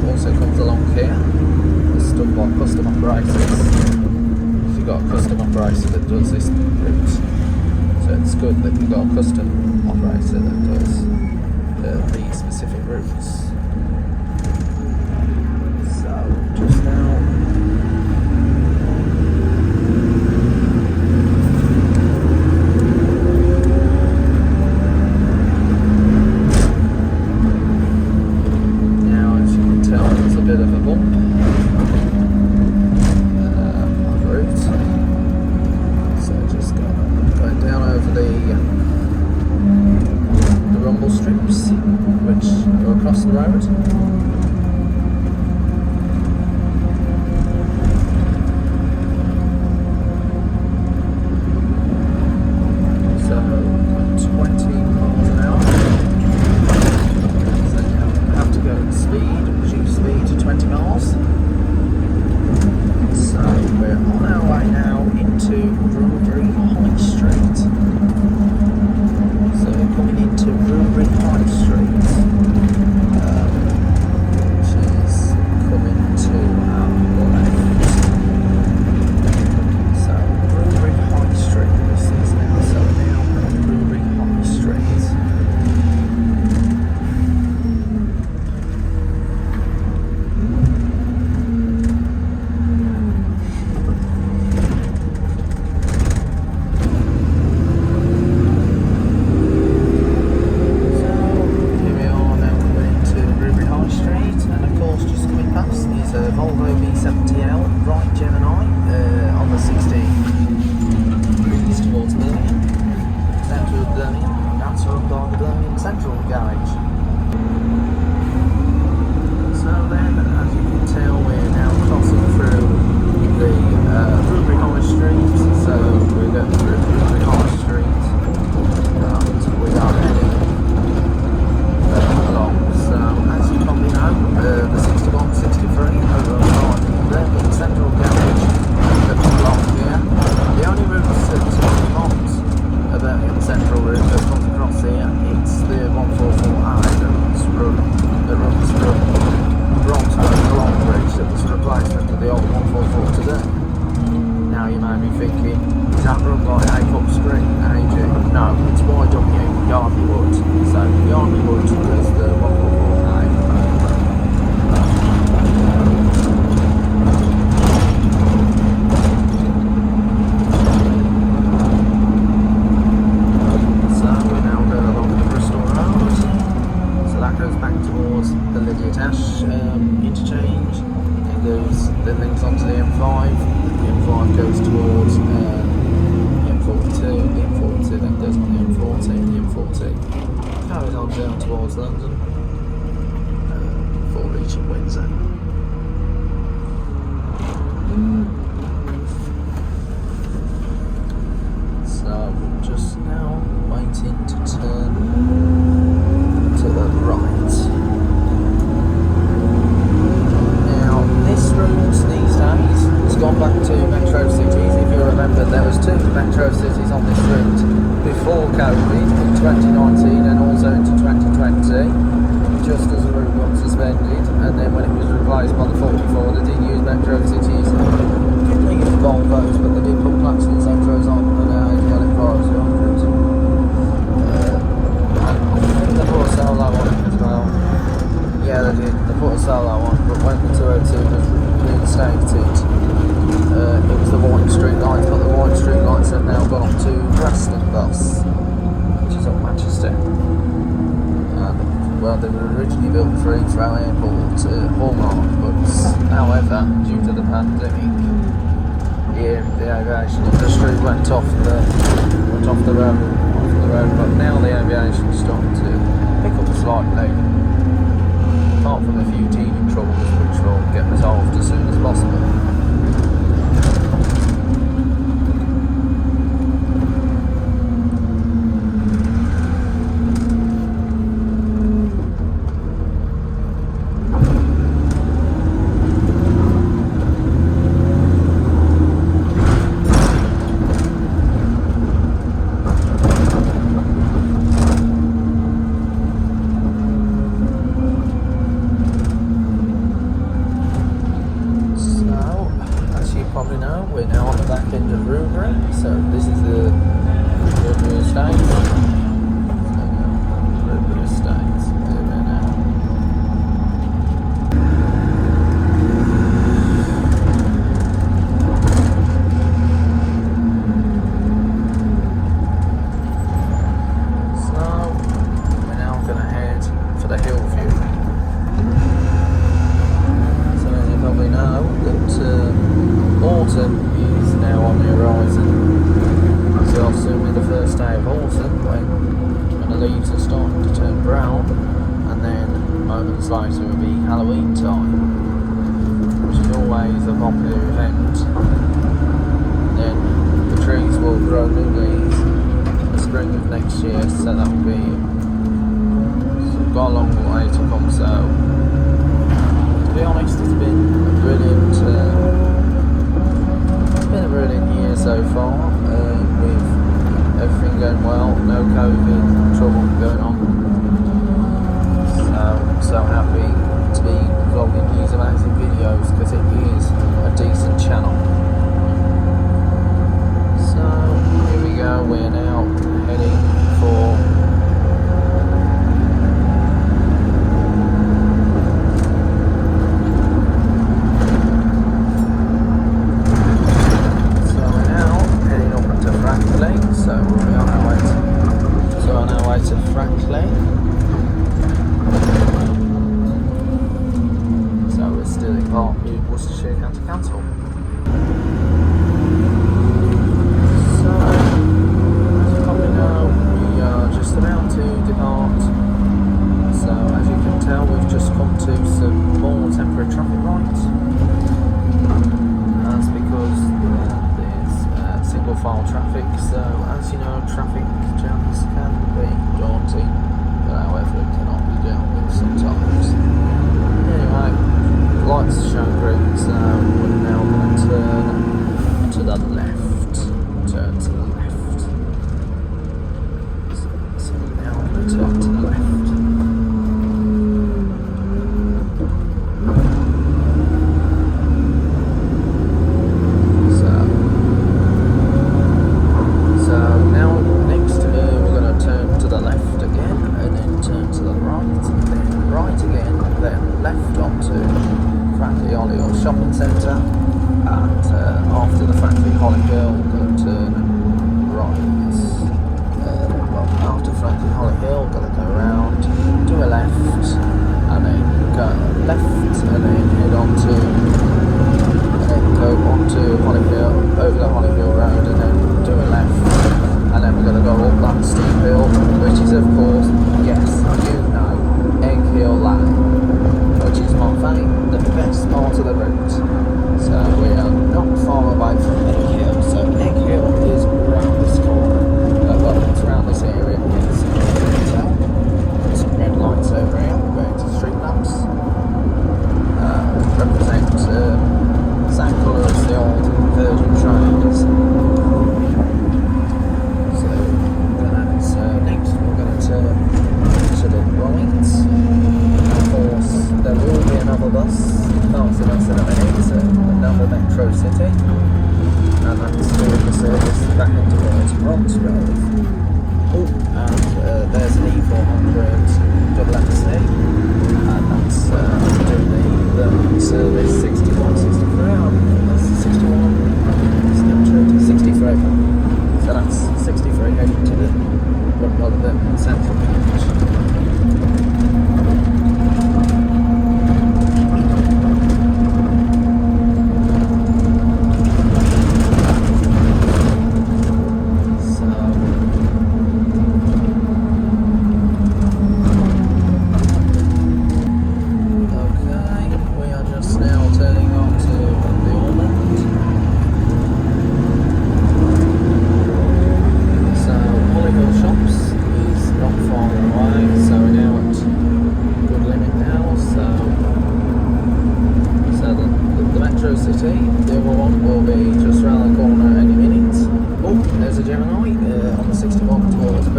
Speaker 1: Also comes along here. It's done by custom operators. If you've got a custom operator that does this route, so it's good that you've got a custom operator that does these specific routes. So just now. Bit of a bump on the route, so just going down over the rumble strips which go across the road. So 20 miles an hour. So now we have to go speed to 20 miles. So we're on our way now into Rubery High Street. So we're coming into Rubery High Street, which is coming to our left. So Rubery High Street this is now. So we're now on Rubery High Street. Then links onto the M5. The M5 goes towards the M42. The M42 then goes on the M40. The M40 carries on down towards London before reaching Windsor. So just now waiting to turn on this route before COVID in 2019 and also into 2020, just as the route got suspended, and then when it was replaced by the 44, they did use Metro Cities. They used Volvos, but they did put Platinum Centros on, and had it for 200s. I think they put a solo on it as well. Yeah, they did. They put a solo on, but when the 202 was reinstated, it was the white street lights, but the white street lights have now gone up to Preston Bus, which is up Manchester. Well, they were originally built for Heathrow Airport Hallmark, but however, due to the pandemic, the aviation industry went off the road, but now the aviation is starting to pick up slightly, apart from a few teething troubles which will get resolved as soon as possible. Probably know, we're now on the back end of Rubery, so this is the Rubery Estate. Rubery Estate, there we are now. So, we're now going to head for the Hillview. So as you probably know, that autumn is now on the horizon, so soon be the first day of autumn when the leaves are starting to turn brown, and then moments later will be Halloween time, which is always a popular event. Then the trees will grow new leaves in the spring of next year, so that will be got a long way to come. So to be honest, it's been a brilliant year so far, with everything going well, no COVID trouble going on. So happy to be vlogging these amazing videos because it is a decent channel. So here we go, we're now heading for Franklin. So we're still in Parkview, Worcestershire County Council. So, as you probably know, we are just about to depart. So, as you can tell, we've just come to some more temporary traffic lights. That's because there's single file traffic, so as you know, traffic jams can be daunting, but however it cannot be dealt with sometimes. Anyway, lights show green, so we're now going to turn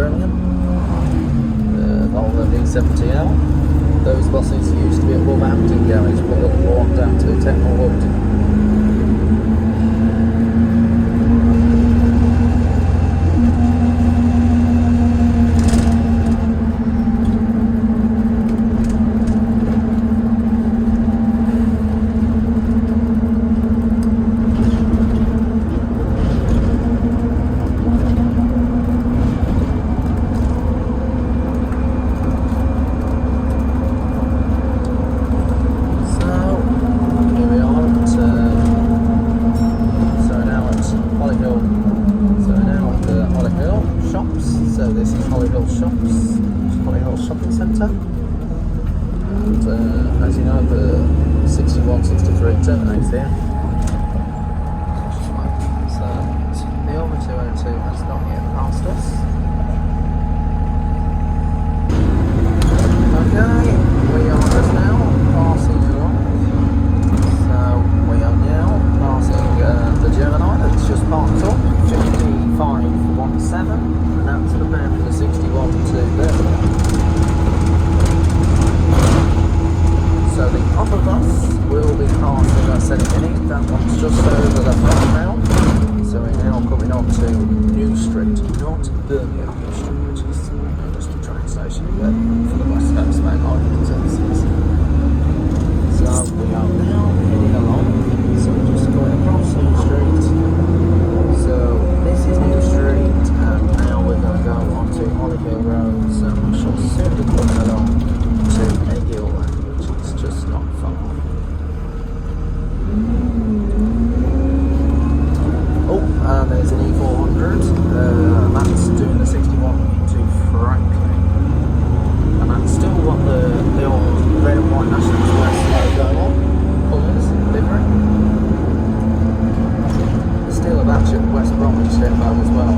Speaker 1: Birmingham. Volvo V70L. Those buses used to be at Wolverhampton Garage, but look, we're on down to Techno Wood. Shopping centre, and as you know, the 6163 terminates there. So the over 202 has not yet passed us. Okay, we are just now passing along. So we are now passing the Gemini that's just parked up, 5517, and that's the man for the 61 there. So the upper bus will be passing us any minute. That one's just over the front now. So we're now coming on to New Street, not Birmingham New Street, which is just a train station for the West Coast main line services. So we are now heading along. So we're just going across New Street. So this is New Street, and now we're going to go on to Hollyhill Road. So we shall soon be coming along to Eggill Lane. Just not far. Oh, and there's an E400. That's doing the 61 into Franklin, and that's still got the old red and white National Express logo on, colours, livery. Still a batch at West Bromwich depot as well.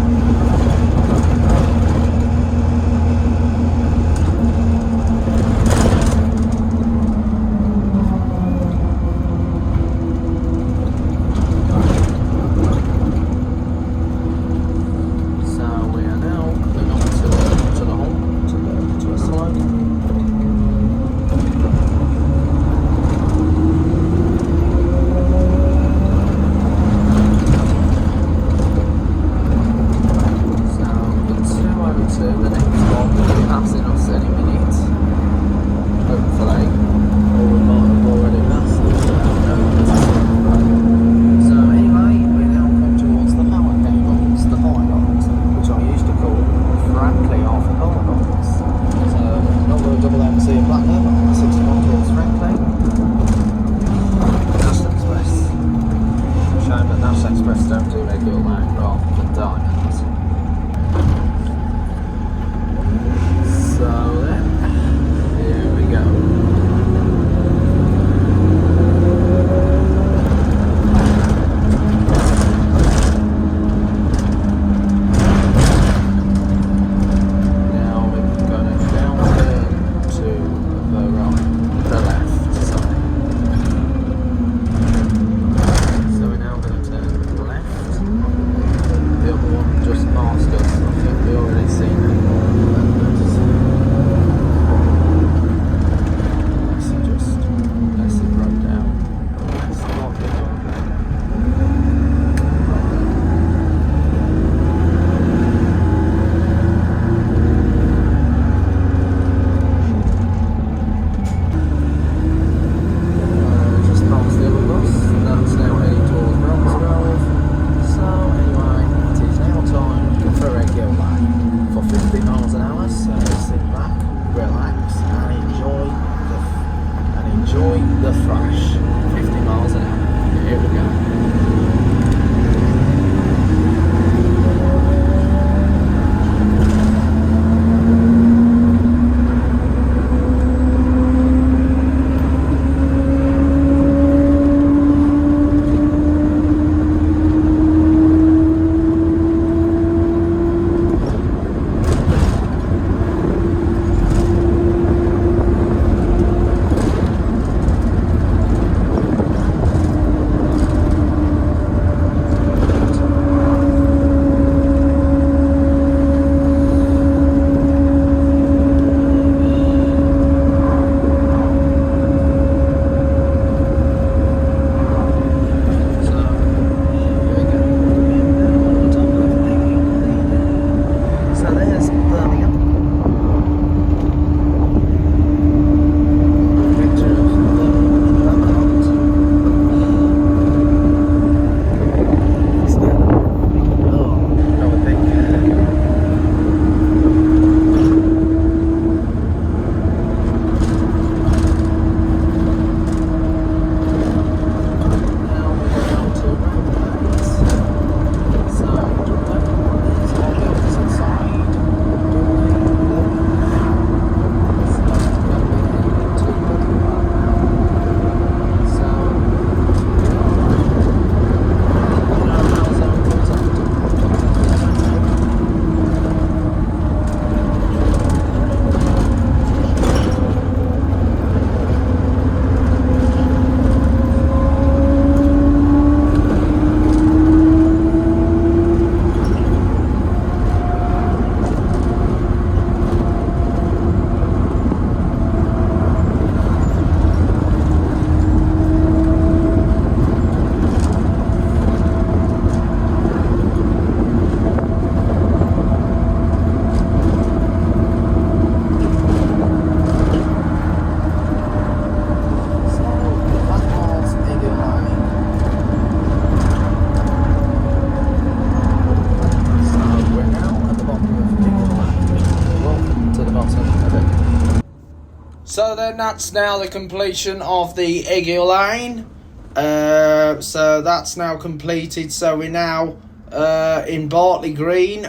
Speaker 1: So there's Birmingham. Picture of Birmingham in the background.
Speaker 2: So then that's now the completion of the Eggill Lane. So that's now completed. So we're now in Bartley Green,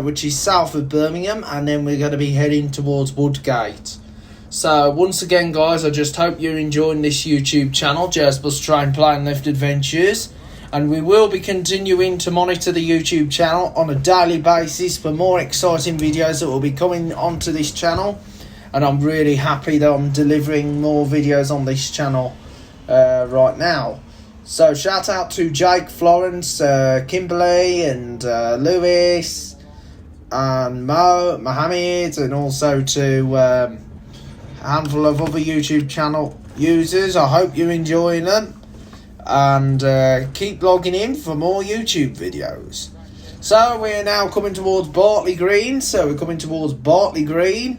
Speaker 2: which is south of Birmingham, and then we're going to be heading towards Woodgate. So once again, guys, I just hope you're enjoying this YouTube channel, Jazz Bus Train Play and Lift Adventures. And we will be continuing to monitor the YouTube channel on a daily basis for more exciting videos that will be coming onto this channel. And I'm really happy that I'm delivering more videos on this channel right now. So shout out to Jake, Florence, Kimberly and Lewis and Mohammed, and also to a handful of other YouTube channel users. I hope you're enjoying them, and keep logging in for more YouTube videos. So we're now coming towards Bartley Green. So we're coming towards Bartley Green,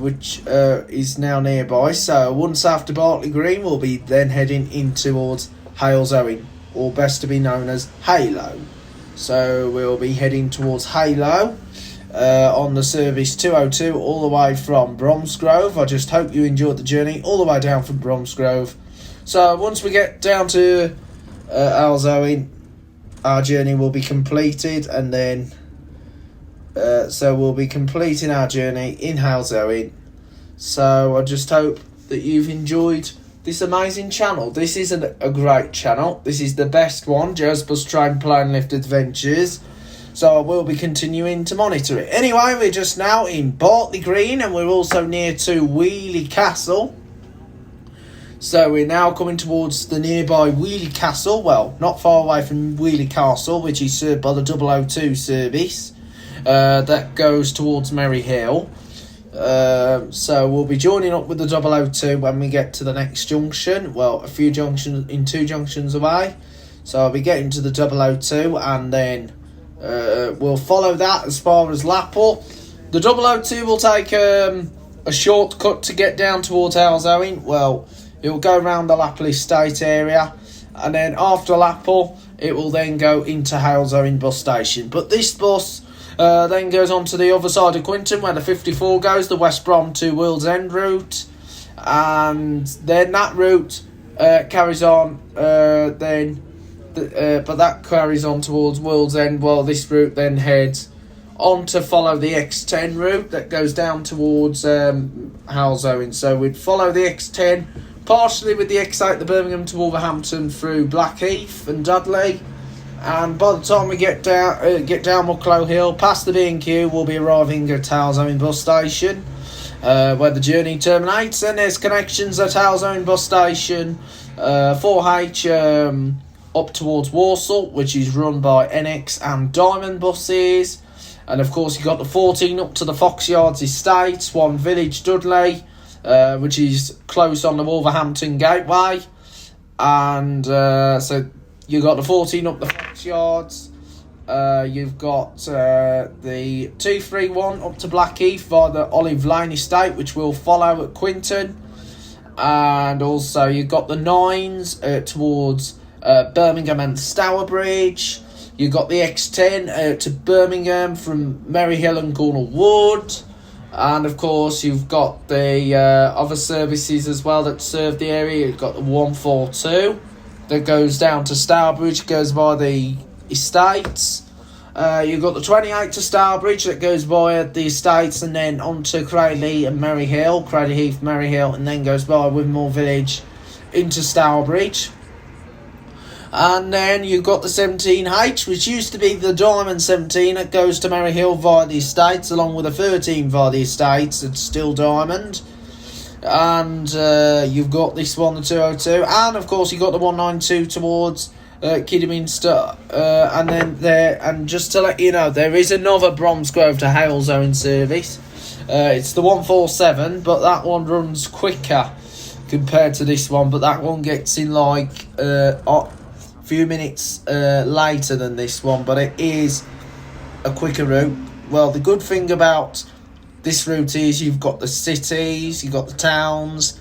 Speaker 2: which is now nearby. So once after Bartley Green, we'll be then heading in towards Halesowen, or best to be known as Halo. So we'll be heading towards Halo on the service 202 all the way from Bromsgrove. I just hope you enjoyed the journey all the way down from Bromsgrove. So once we get down to Halesowen, our journey will be completed, and then so we'll be completing our journey in Halesowen. So I just hope that you've enjoyed this amazing channel. This is a great channel. This is the best one, Jazz Bus Train Play and Lift Adventures. So I will be continuing to monitor it. Anyway, we're just now in Bartley Green, and we're also near to Wheely Castle. So we're now coming towards the nearby Wheely Castle. Well, not far away from Wheely Castle, which is served by the 002 service that goes towards Merry Hill. So we'll be joining up with the 002 when we get to the next junction. Well, a few junctions, in 2 junctions away. So I'll be getting to the 002, and then we'll follow that as far as Lappel. The 002 will take a shortcut to get down towards Halesowen. Well, it will go around the Lappel Estate area, and then after Lappel, it will then go into Halesowen bus station. But this bus then goes on to the other side of Quinton, where the 54 goes, the West Brom to World's End route, and then that route carries on. But that carries on towards World's End, while this route then heads on to follow the X10 route that goes down towards Halesowen. So we'd follow the X10 partially with the X8, the Birmingham to Wolverhampton through Blackheath and Dudley. And by the time we get down Mucklow Hill, past the B&Q, we'll be arriving at Halesowen bus station, where the journey terminates. And there's connections at Halesowen bus station, 4H up towards Walsall, which is run by NX and Diamond buses. And of course, you've got the 14 up to the Fox Yards Estate, Swan Village, Dudley, which is close on the Wolverhampton Gateway. And so you got the 14 up the Fox Yards, You've got the 231 up to Blackheath via the Olive Lane estate, which will follow at Quinton. And also you've got the 9s towards Birmingham and Stourbridge. You've got the X10 to Birmingham from Maryhill and Cornwall Wood. And of course you've got the other services as well that serve the area. You've got the 142 that goes down to Stourbridge, goes by the estates. You've got the 28 to Stourbridge that goes via the estates and then on to Cradley and Maryhill, Cradley Heath, Maryhill, and then goes by Wimmoor Village into Stourbridge. And then you've got the 17H, which used to be the Diamond 17, that goes to Maryhill via the estates, along with a 13 via the estates. It's still Diamond. And you've got this one, the 202, and of course you've got the 192 towards Kidderminster, and then there. And just to let you know, there is another Bromsgrove to Halesowen service. It's the 147, but that one runs quicker compared to this one. But that one gets in like a few minutes later than this one, but it is a quicker route. Well, the good thing about this route is you've got the cities, you've got the towns,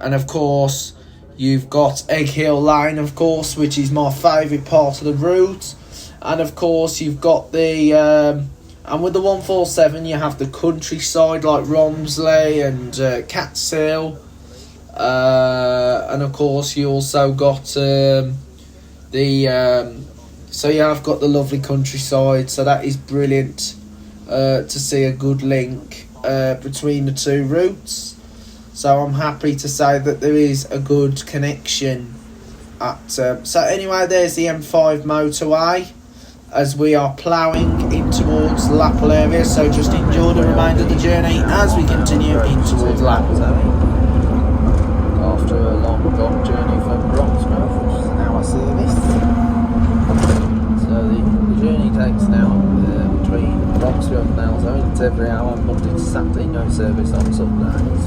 Speaker 2: and of course you've got Egg Hill Lane, of course, which is my favourite part of the route. And of course you've got the and with the 147 you have the countryside like Romsley and Catshill, and of course you also got so you have got the lovely countryside, so that is brilliant to see a good link between the two routes. So I'm happy to say that there is a good connection at so anyway, there's the M5 motorway as we are ploughing in towards the Lappel area, so just enjoy the remainder of the journey as we continue in towards Lappel.
Speaker 1: After a long journey from Bromsgrove, which is an hour service. So the journey takes now between Bromsgrove and Halesowen. It's every hour, Monday to Saturday, no service on Sundays.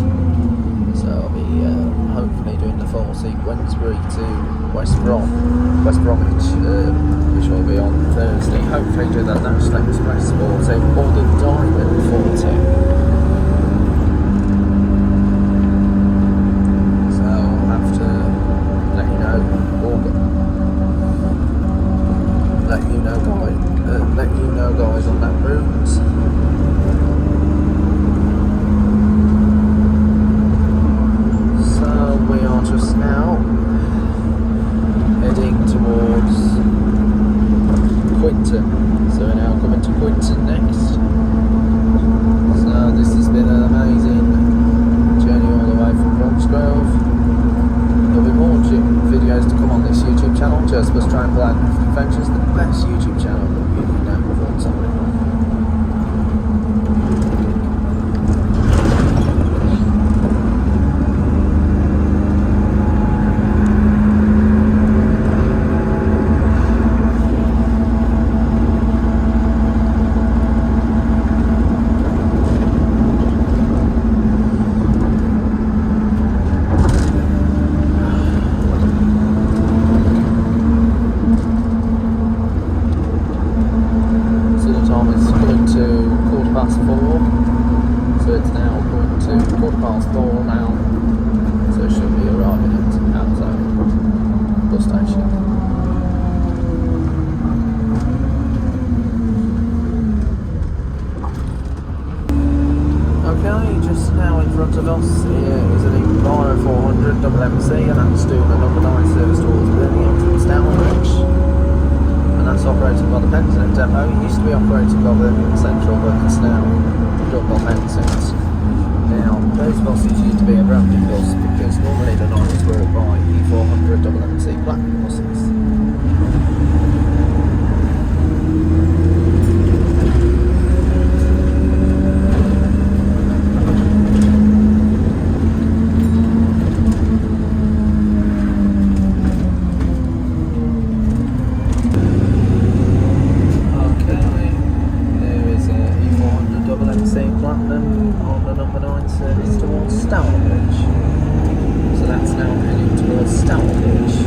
Speaker 1: So I'll be hopefully doing the full sequence to West Bromwich, which will be on Thursday. Hopefully do that National Express 40 or the Diamond 40. Let you know guys on that route. So we are just now heading towards Quinton. So we're now coming to Quinton next. So this has been an amazing journey all the way from Bromsgrove. There'll be more videos to come on this YouTube channel, Just Bus Triangle and Adventures, the best YouTube channel that you can know before something. So it's now going to 4:15 now, so it should be arriving at Halesowen bus station. Okay, just now in front of us here is an Enviro 400 MC, and that's doing a number 9 service towards Birmingham from Stourbridge. And that's operated by the Pensnet depot. It used to be operated by Birmingham Central, but it's now done by Pensnet. Now, those buses used to be a branded bus because normally the 9s were by E400 MC Platinum buses. On the number 9 service towards Stourbridge. So that's now heading towards Stourbridge.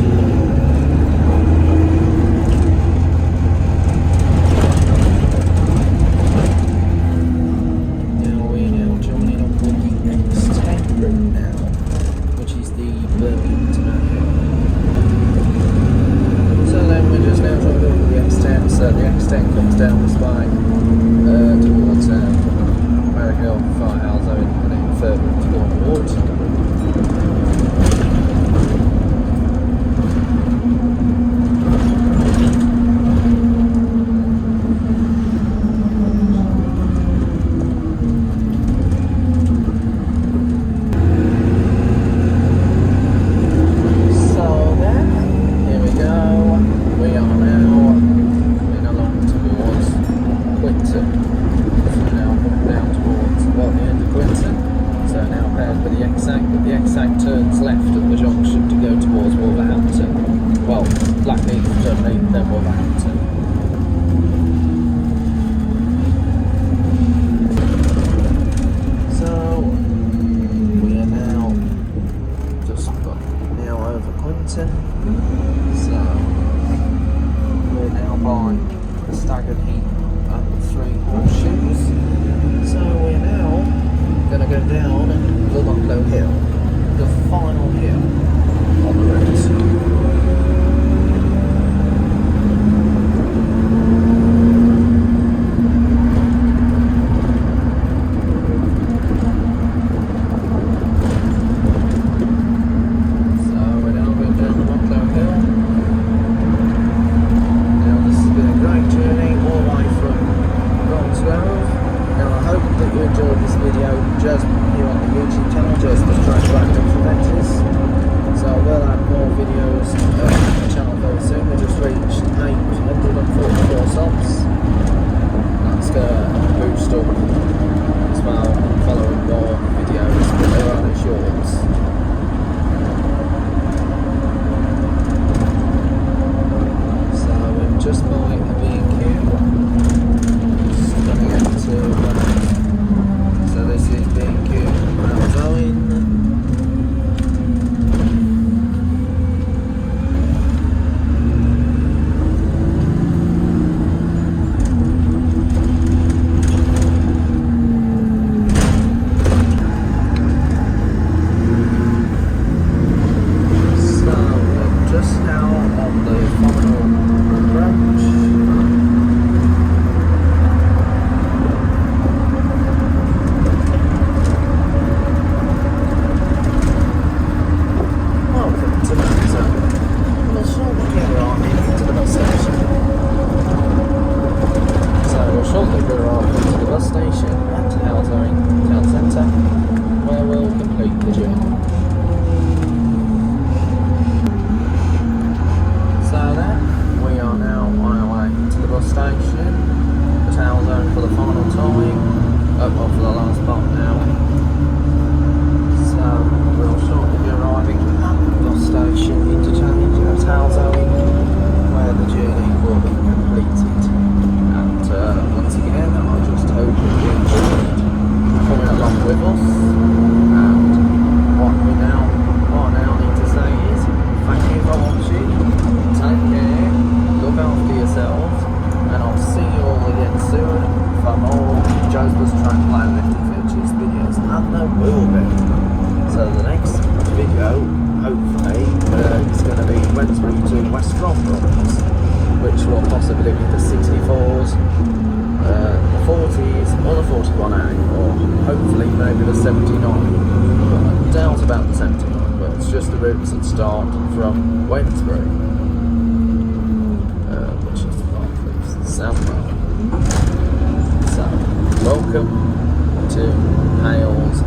Speaker 1: video just here on the YouTube channel, just the Track Adventures. So we'll have more videos on the channel very soon. We just reached 844 subs. That's going to boost up as well, following more videos, but they're rather short. Just by the B&Q, just gonna get to, so this is B&Q Halesowen. So we're just now on the final shortly we're off to the bus station at Halesowen Town Centre, where we'll complete the journey. So then, we are now on our way to the bus station at Halesowen for the final time, well, for the last part now. So we'll shortly be arriving at the bus station interchange at Halesowen, where the journey will be completed. Once again, I just hope you enjoyed coming along with us, and what I now need to say is thank you for watching, take care, look after yourselves, and I'll see you all again soon for more Joe's Bus Track Adventures videos, and there will be. So the next video, hopefully, is going to be Wednesday to West Bromsgrove, which will possibly be the 64s, the 40s, or the 41A, or hopefully maybe the 79. But I doubt about the 79, but it's just the routes that start from Wednesday, which is the Barclays Southbound. So, welcome to Hales